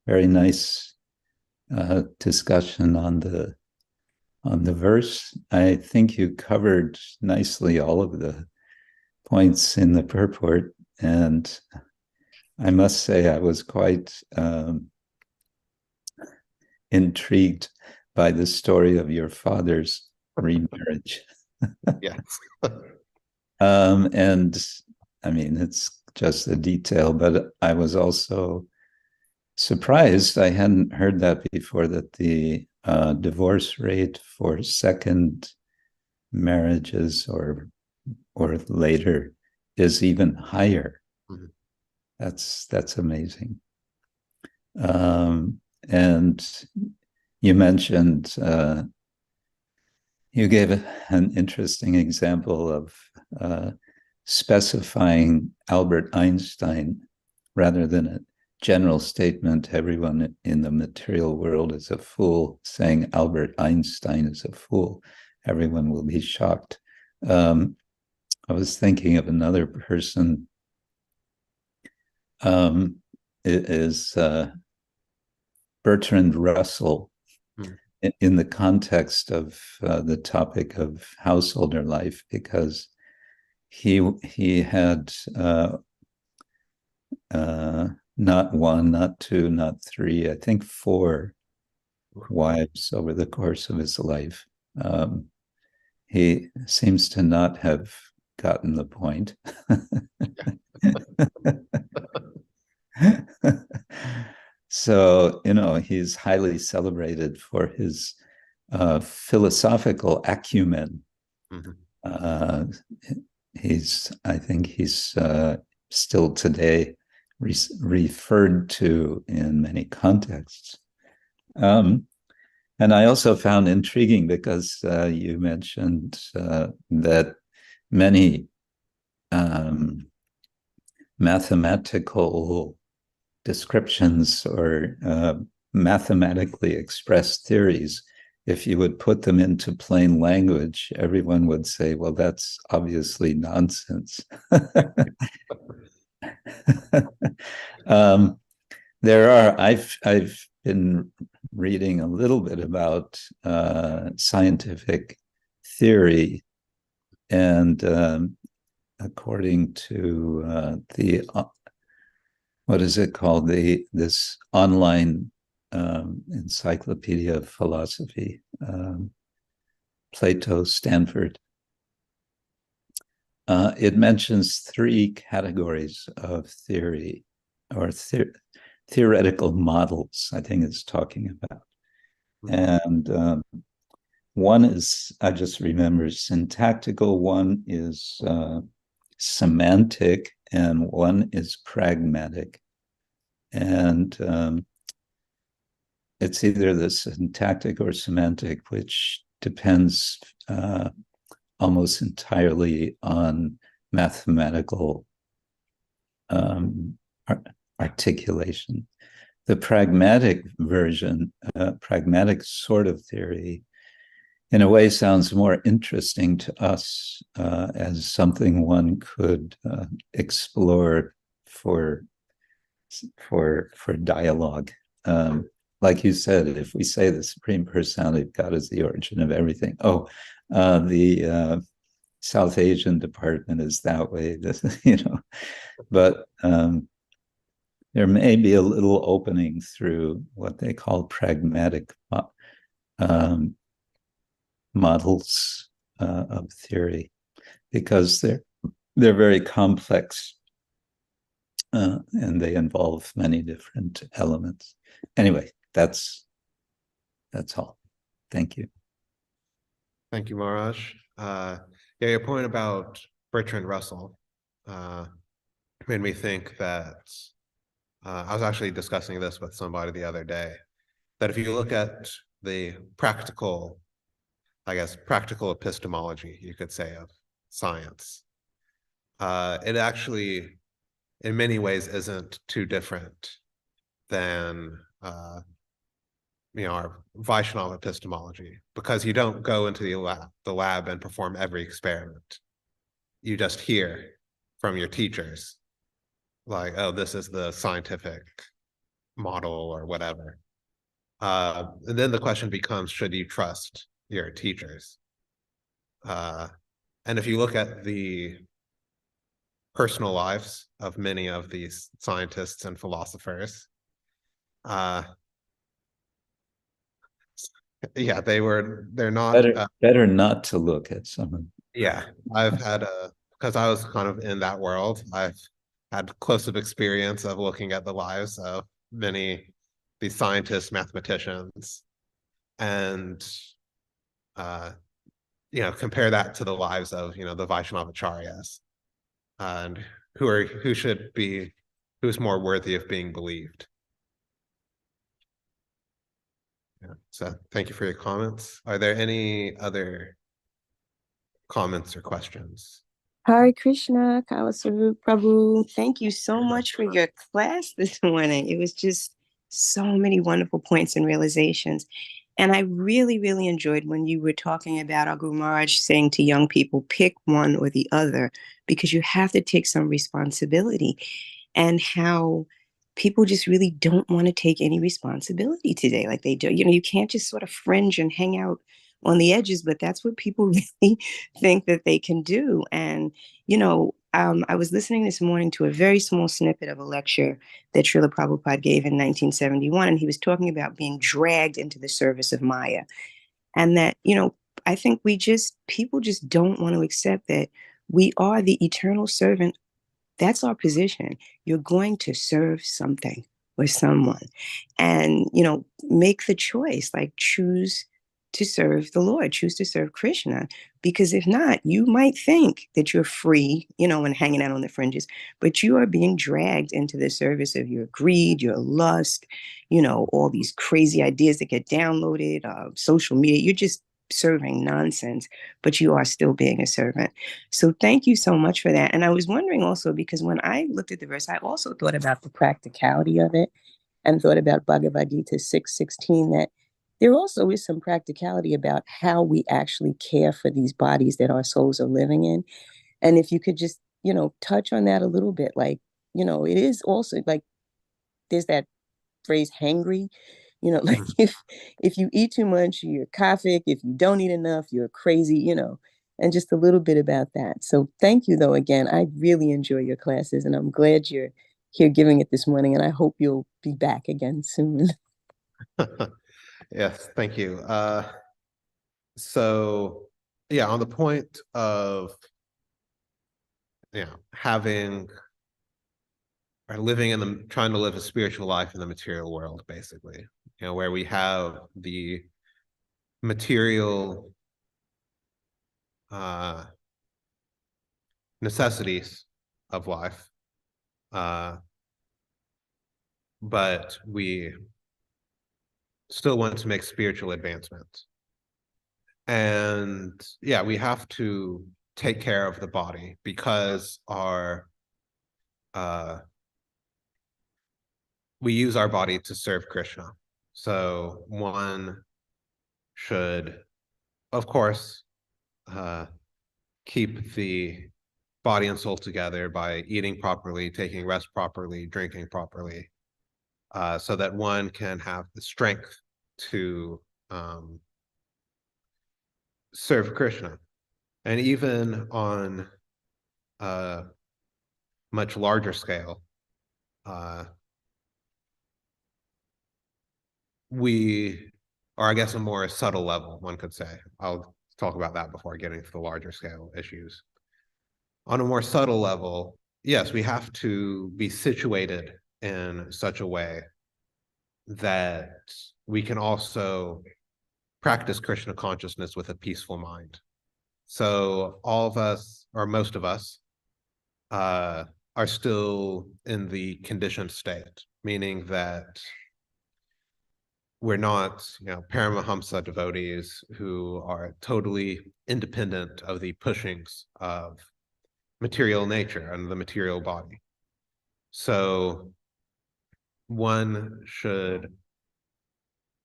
very nice discussion on the verse. I think you covered nicely all of the points in the purport, and I must say I was quite intrigued by the story of your father's remarriage. Yes. And I mean, it's just a detail, but I was also surprised. I hadn't heard that before, that the divorce rate for second marriages or later is even higher. Mm-hmm. That's amazing. And you mentioned, you gave an interesting example of specifying Albert Einstein rather than a general statement, everyone in the material world is a fool, saying Albert Einstein is a fool. Everyone will be shocked. I was thinking of another person. It is Bertrand Russell, in the context of the topic of householder life, because he had not one, not two, not three, I think 4 wives over the course of his life. He seems to not have gotten the point. So, he's highly celebrated for his philosophical acumen. Mm-hmm. I think he's still today referred to in many contexts. And I also found intriguing because you mentioned that many mathematical descriptions or mathematically expressed theories, if you would put them into plain language, everyone would say, well, that's obviously nonsense. I've been reading a little bit about scientific theory, and according to what is it called? This online encyclopedia of philosophy, Plato, Stanford. It mentions 3 categories of theory, or theoretical models, I think it's talking about. And one is, I just remember, syntactical, one is semantic, and one is pragmatic. And it's either the syntactic or semantic, which depends almost entirely on mathematical articulation. The pragmatic version, pragmatic sort of theory, in a way sounds more interesting to us as something one could explore for dialogue. Like you said, if we say the Supreme Personality of God is the origin of everything, the South Asian department is that way, but there may be a little opening through what they call pragmatic models of theory, because they're very complex and they involve many different elements. Anyway, that's all. Thank you. Thank you, Maharaj. Yeah, your point about Bertrand Russell made me think that I was actually discussing this with somebody the other day, that if you look at the practical epistemology, you could say, of science, it actually, in many ways, isn't too different than our Vaishnava epistemology, because you don't go into the lab and perform every experiment. You just hear from your teachers, like, oh, this is the scientific model or whatever. And then the question becomes, should you trust your teachers? And if you look at the personal lives of many of these scientists and philosophers, yeah, they're not better not to look at someone. Yeah, I've had because I was kind of in that world, I've had close of experience of looking at the lives of many these scientists, mathematicians, and compare that to the lives of the Vaishnavacharyas, and who's more worthy of being believed. Yeah. So thank you for your comments. Are there any other comments or questions? Hare Krishna, Kala-Svarupa Prabhu. Thank you so much for your class this morning. It was just so many wonderful points and realizations. And I really, really enjoyed when you were talking about our Guru Maharaj saying to young people, pick one or the other, because you have to take some responsibility, and how people just really don't want to take any responsibility today. Like they do, you can't just sort of fringe and hang out on the edges, but that's what people really think that they can do. And, I was listening this morning to a very small snippet of a lecture that Srila Prabhupada gave in 1971, and he was talking about being dragged into the service of Maya. And that, I think people just don't want to accept that we are the eternal servant. That's our position. You're going to serve something or someone, and, make the choice, like choose to serve the Lord, choose to serve Krishna, because if not, you might think that you're free, and hanging out on the fringes, but you are being dragged into the service of your greed, your lust, all these crazy ideas that get downloaded, social media. You're just serving nonsense, but you are still being a servant. So thank you so much for that. And I was wondering also, because when I looked at the verse, I also thought about the practicality of it, and thought about Bhagavad Gita 6:16, that there also is some practicality about how we actually care for these bodies that our souls are living in. And if you could just, touch on that a little bit, like, it is also like, there's that phrase hangry, like if you eat too much, you're kaphic. If you don't eat enough, you're crazy, and just a little bit about that. So thank you, though, again. I really enjoy your classes, and I'm glad you're here giving it this morning, and I hope you'll be back again soon. Yes, thank you. So yeah, on the point of having or trying to live a spiritual life in the material world, basically, where we have the material necessities of life, but we still want to make spiritual advancement. And yeah, we have to take care of the body because we use our body to serve Krishna. So one should, of course, keep the body and soul together by eating properly, taking rest properly, drinking properly, so that one can have the strength to serve Krishna. And even on a much larger scale, or I guess a more subtle level, one could say. I'll talk about that before getting to the larger scale issues. On a more subtle level, yes, we have to be situated in such a way that we can also practice Krishna consciousness with a peaceful mind. So all of us, or most of us, are still in the conditioned state, meaning that we're not, Paramahamsa devotees who are totally independent of the pushings of material nature and the material body. So one should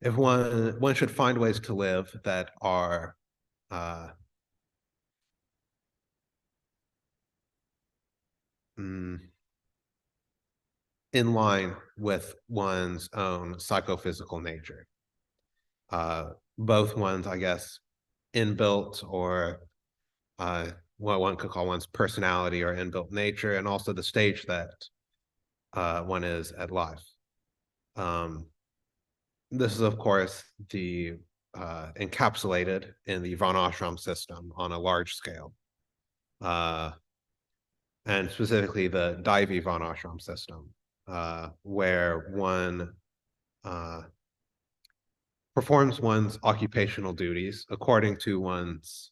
find ways to live that are in line with one's own psychophysical nature. Both one's, I guess, inbuilt or what one could call one's personality or inbuilt nature, and also the stage that one is at life. This is, of course, the encapsulated in the Varnashram system on a large scale, and specifically the Daivi Varnashram system, where one performs one's occupational duties according to one's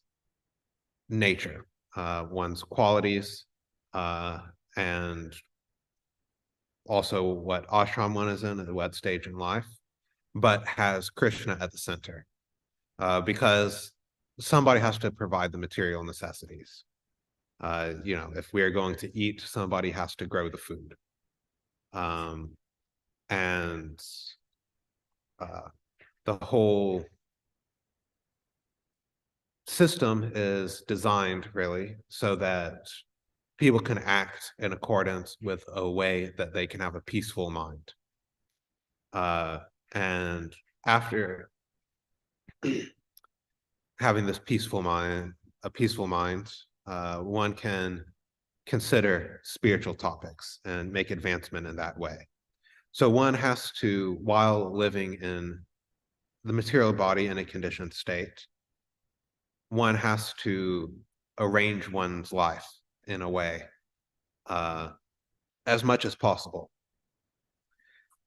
nature, one's qualities, and also what ashram one is in, at what stage in life, but has Krishna at the center, because somebody has to provide the material necessities. If we are going to eat, somebody has to grow the food. And the whole system is designed really so that people can act in accordance with a way that they can have a peaceful mind. And after having this peaceful mind, one can consider spiritual topics and make advancement in that way. So one has to, while living in the material body in a conditioned state, one has to arrange one's life in a way, as much as possible,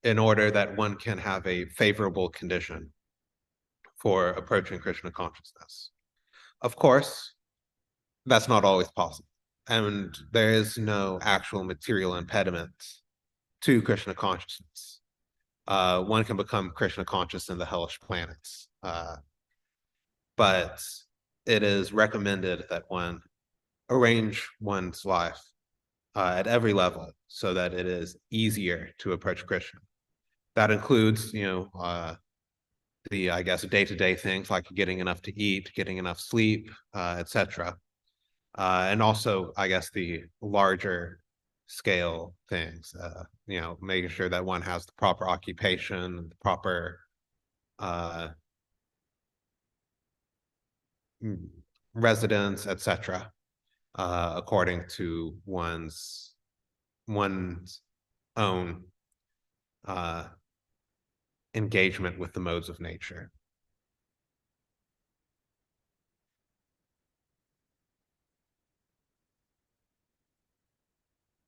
in order that one can have a favorable condition for approaching Krishna consciousness. Of course, that's not always possible, and there is no actual material impediment to Krishna consciousness. One can become Krishna conscious in the hellish planets, but it is recommended that one arrange one's life at every level so that it is easier to approach Krishna. That includes, the, I guess, day-to-day things like getting enough to eat, getting enough sleep, etc. And also, I guess, the larger scale things, making sure that one has the proper occupation, the proper residence, etc., according to one's own engagement with the modes of nature.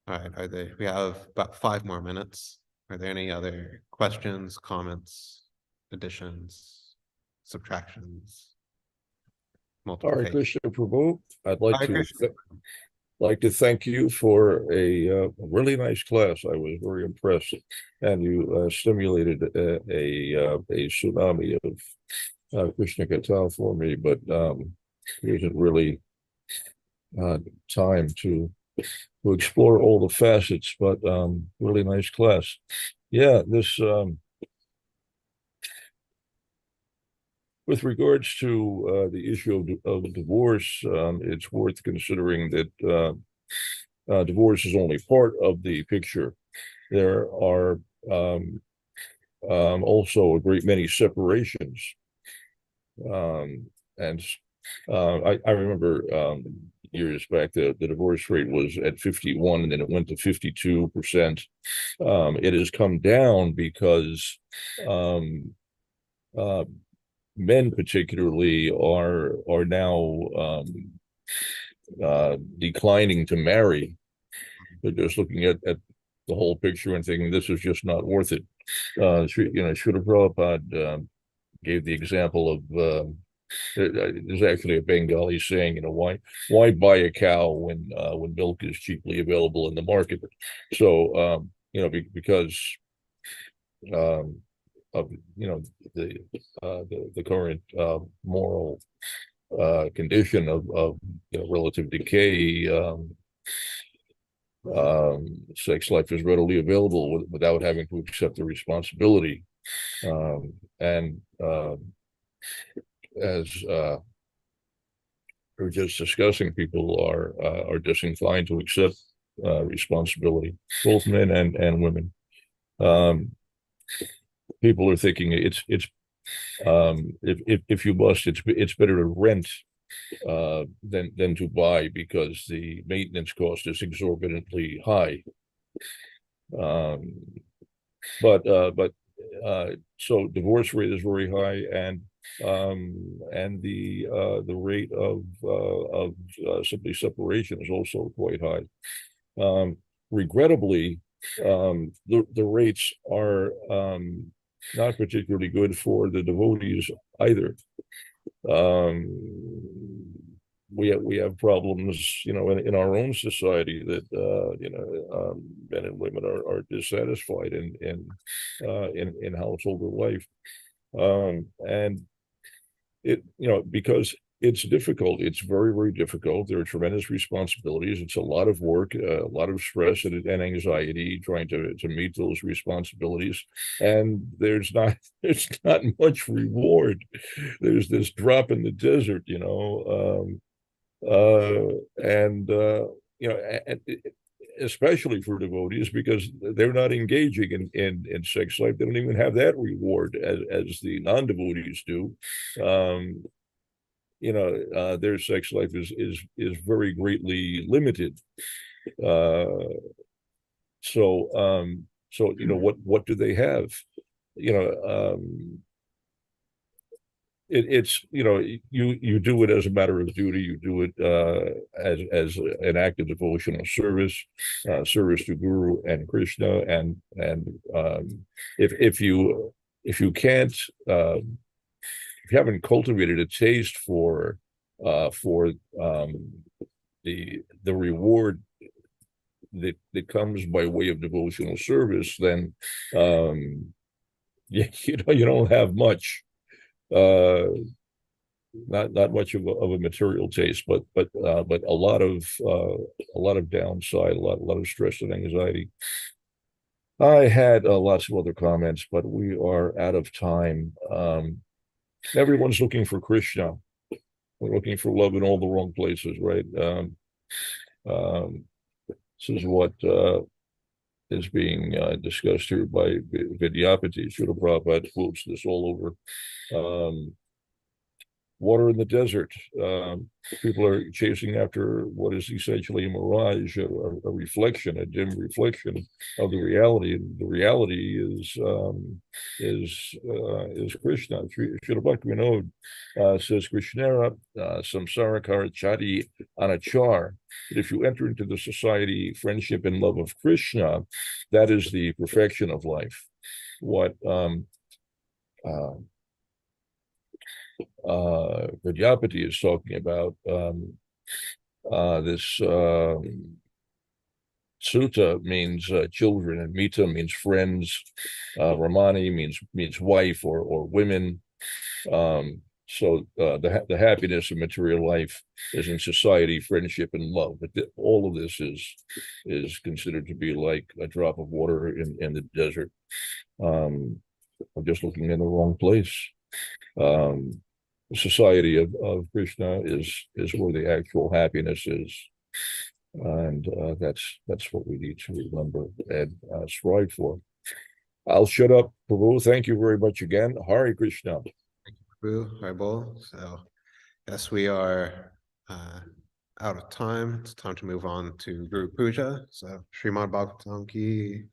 All right, we have about 5 more minutes. Are there any other questions, comments, additions, subtractions, Hare multiplication? Krishna Prabhu, I'd Hare like to thank you for a really nice class. I was very impressed, and you stimulated a tsunami of Krishna Katha for me, but there isn't really time to explore all the facets. But really nice class. Yeah, this with regards to the issue of divorce, it's worth considering that divorce is only part of the picture. There are also a great many separations. And I remember years back, the divorce rate was at 51, and then it went to 52%. It has come down because men particularly are now declining to marry. They're just looking at the whole picture and thinking this is just not worth it. Srila Prabhupada gave the example of there's actually a Bengali saying, why buy a cow when milk is cheaply available in the market? So because of the current moral condition of relative decay, sex life is readily available without having to accept the responsibility. And as we were just discussing, people are disinclined to accept responsibility, both men and women. People are thinking if you must, it's better to rent than to buy, because the maintenance cost is exorbitantly high. So divorce rate is very high, and the rate of simply separation is also quite high. Regrettably, the rates are not particularly good for the devotees either. We have problems, in our own society that men and women are dissatisfied in household life, and it because it's difficult. It's very, very difficult. There are tremendous responsibilities. It's a lot of work, a lot of stress and anxiety trying to meet those responsibilities. And there's not much reward. There's this drop in the desert, and especially for devotees, because they're not engaging in sex life. They don't even have that reward as the non-devotees do. Their sex life is very greatly limited. So what do they have? It's you do it as a matter of duty. You do it as an act of devotional service, service to Guru and Krishna, and if you can't, if you haven't cultivated a taste for the reward that comes by way of devotional service, then you don't have much. Not much of a material taste, but a lot of downside, a lot of stress and anxiety. I had lots of other comments, but we are out of time. Everyone's looking for Krishna. We're looking for love in all the wrong places, right? This is what is being discussed here by Vidyapati. Srila Prabhupada quotes this all over. Water in the desert. People are chasing after what is essentially a mirage, a reflection, a dim reflection of the reality. And the reality is Krishna. Srila Bhaktivinoda says, Krishnara samsarakara chati anachar. That if you enter into the society, friendship, and love of Krishna, that is the perfection of life. What Vidyapati is talking about, this Suta means children, and Mita means friends, Ramani means wife or women, The happiness of material life is in society, friendship, and love. But all of this is considered to be like a drop of water in the desert. I'm just looking in the wrong place. The society of Krishna is where the actual happiness is, and that's what we need to remember and strive for. I'll shut up, Prabhu. Thank you very much again. Hare Krishna. Prabhu. So, yes, we are out of time. It's time to move on to Guru Puja. So, Srimad Bhagavatam ki.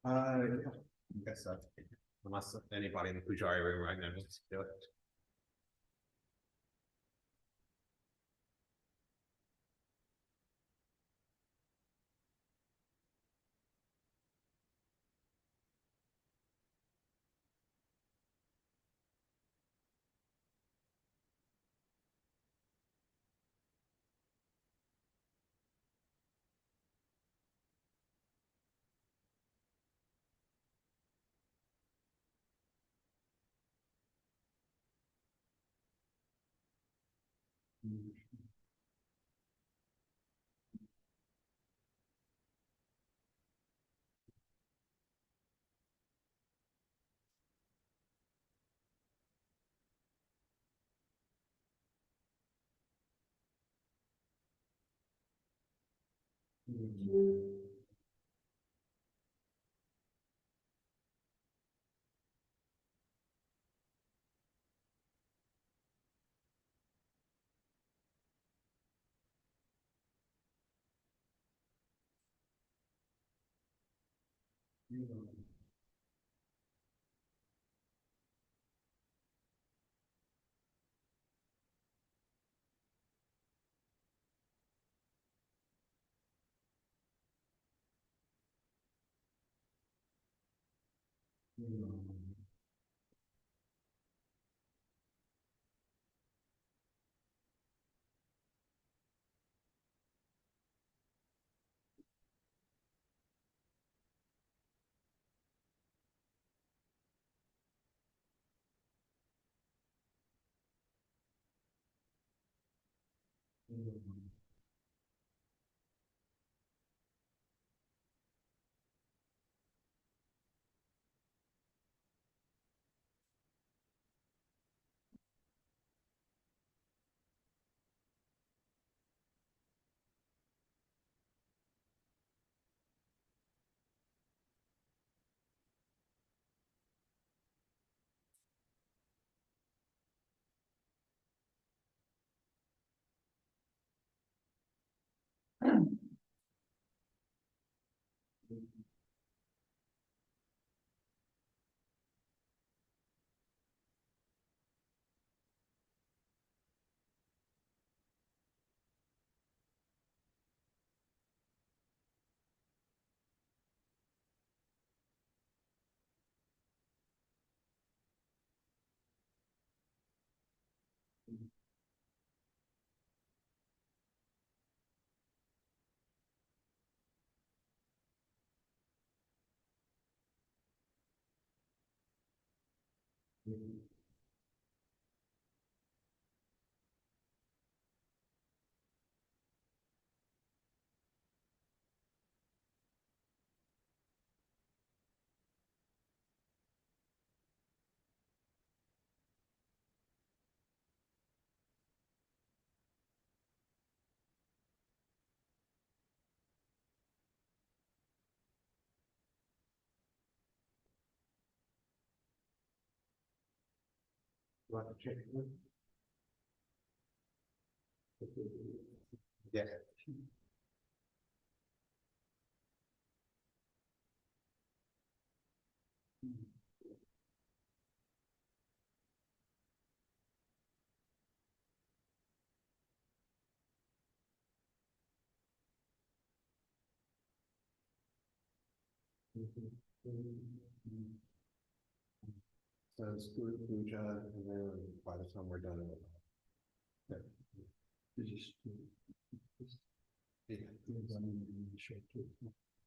I guess so. Unless anybody in the Pujari room right now needs to do it. Yeah. So it's Guru Puja, and then by the time we're done, yeah. Yeah.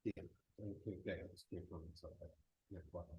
Yeah. Yeah, it's good for me, so, yeah, wow.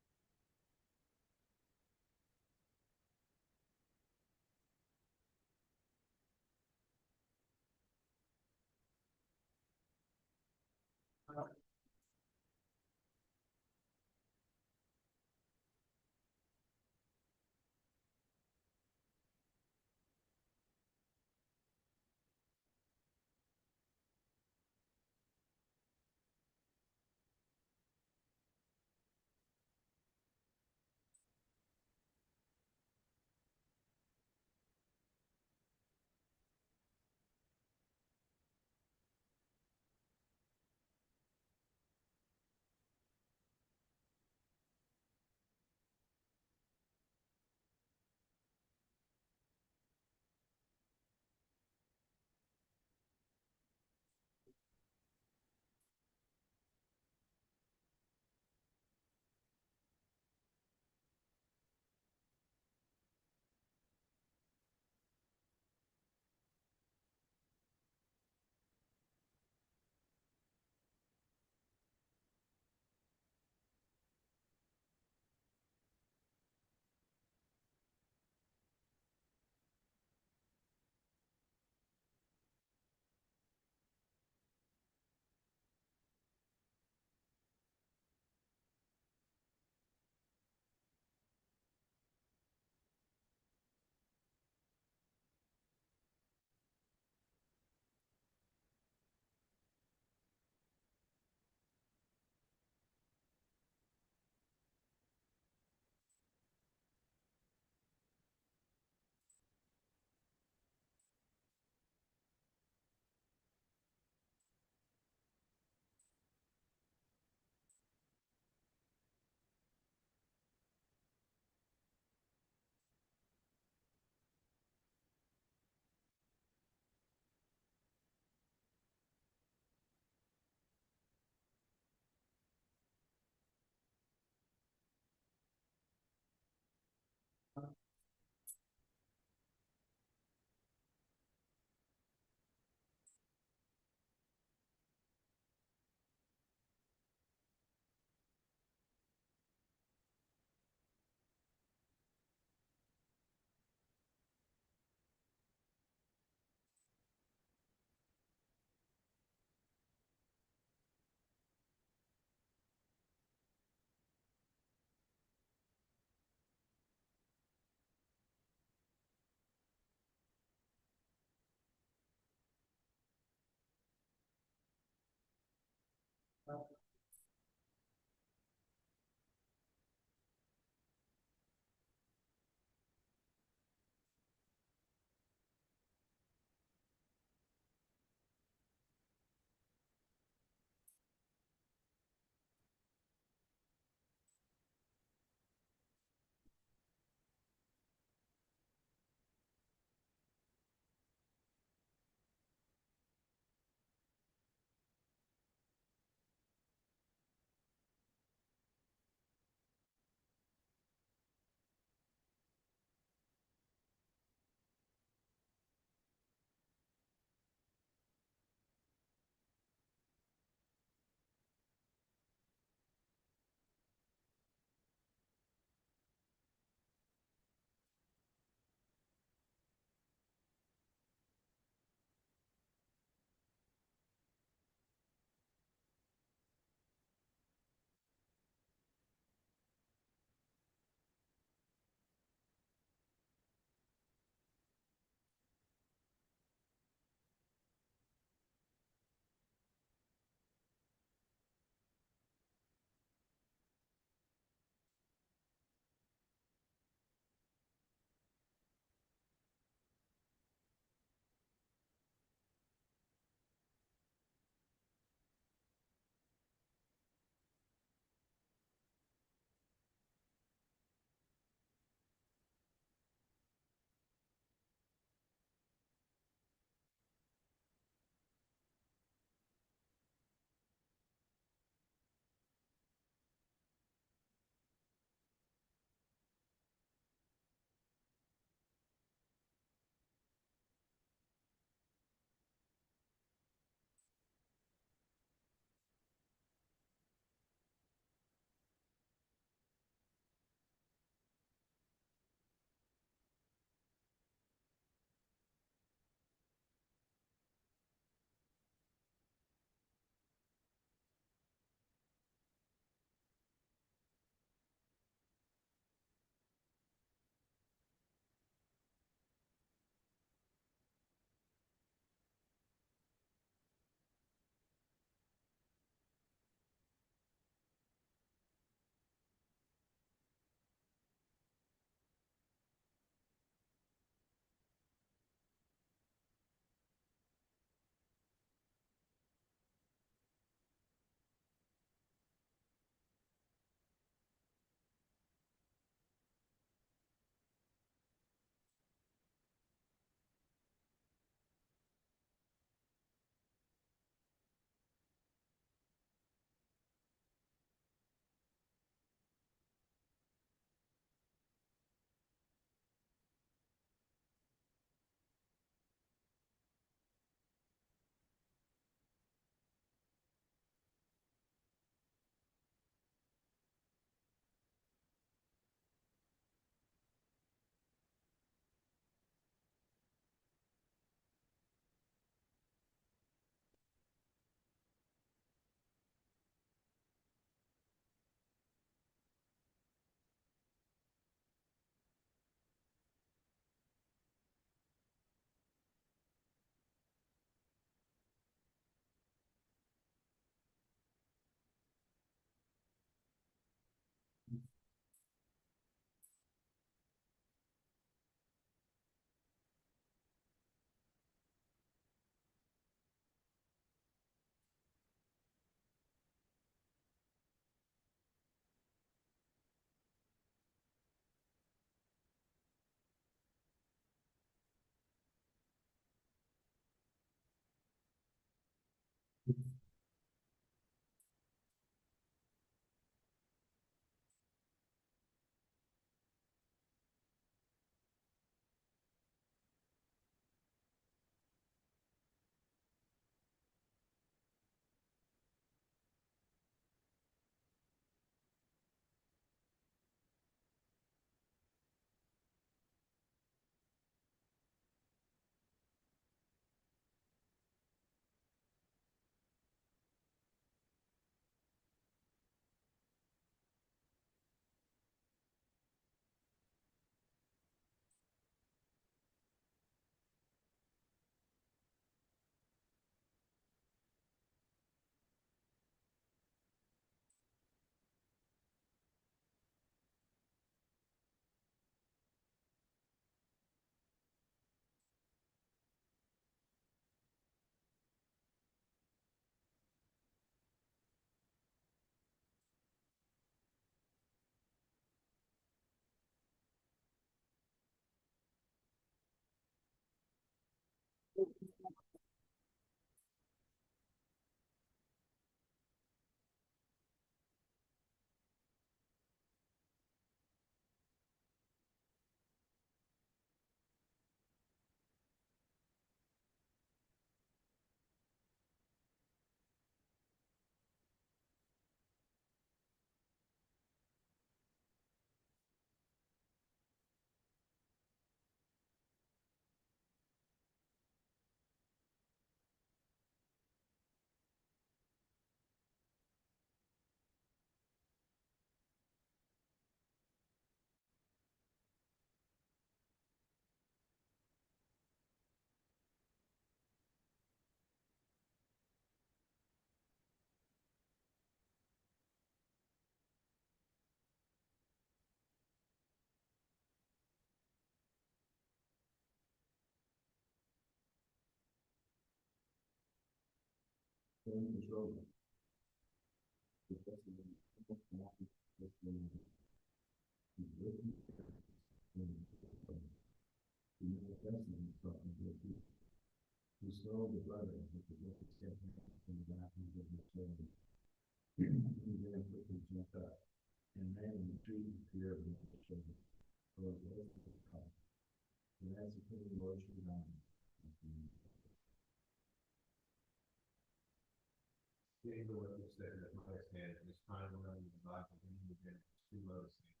Getting to what you said in the Christ hand is trying to learn the life of again two lotus things.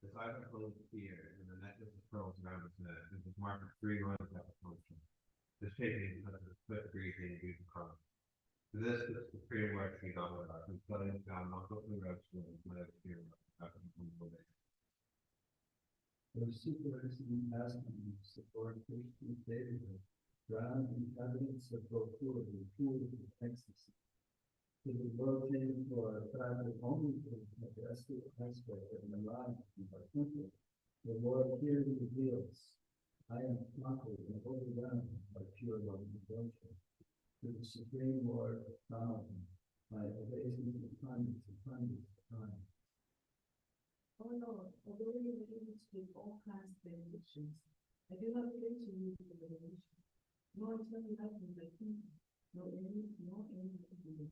The side of closed fear and the necklace of pearls around his neck is the mark of 3 lines of function. The shaping of the foot breathing due to color. To this is the supreme word we got with us, and studying down not only reaction and my experience after the day. The supervising asking support Christian David, drowned in evidence of procurement, food, and ecstasy. To the devoted for a private only for the majestic aspect of the life of our temple, the Lord clearly reveals, I am conquered and overwhelmed by pure love and devotion. To the Supreme Lord of God, my obeisance of hundreds of times. Oh Lord, although you were able to give all kinds of benedictions, I do not pray to you for revelation, nor eternal life in my kingdom, nor any of you.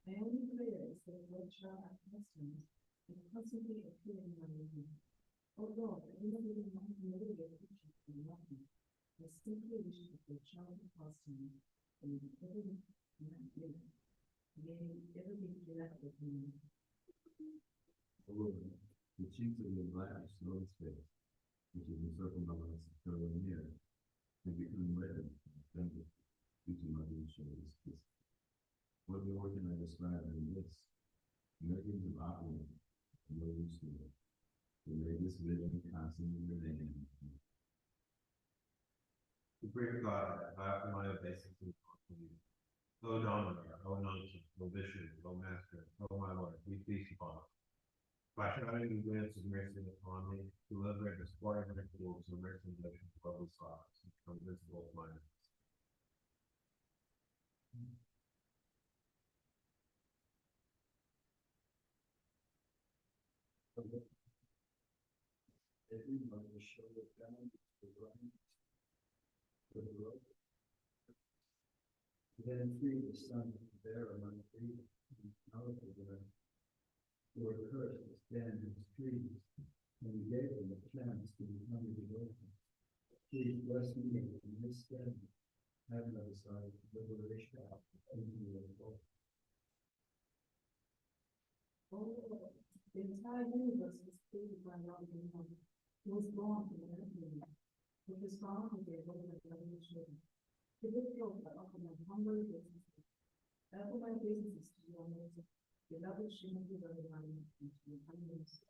My only prayer is that Lord shall have customs and constantly appear in my living. Oh Lord, I do not even want to know your picture from nothing. I simply wish that your child of customs and everything in my living, may everything be left with me. Lord, the cheeks of your black snowy face, which is encircled by lights of curling hair, have become red and offended due to my being shoulders kissed. What more can I describe than this? Millions of opulence, no use to it. The latest vision constantly remaining. Supreme God, I offer my obeisance to you. O Dominator, O Nonsense, O Bishop, O Master, O my Lord, be peace upon us. By showering the glance of mercy upon me, to liberate the spoil of the fools of mercy and judgment of the stars, from visible minds. Everyone will show it down to the right, to the road. Then free the son of the there among trees, and powerful there, who were cursed to stand in his trees, and he gave them a chance to become devoted. Please bless me in this stead, have no desire to liberation into your world. Oh, the entire universe was created by love and love. He was born from an earthly, which was found with the abode of loving children. The good folk that offer my humble businesses. Therefore my business is to your mercy. Beloved Srimad Bhagavatam and to your kindness.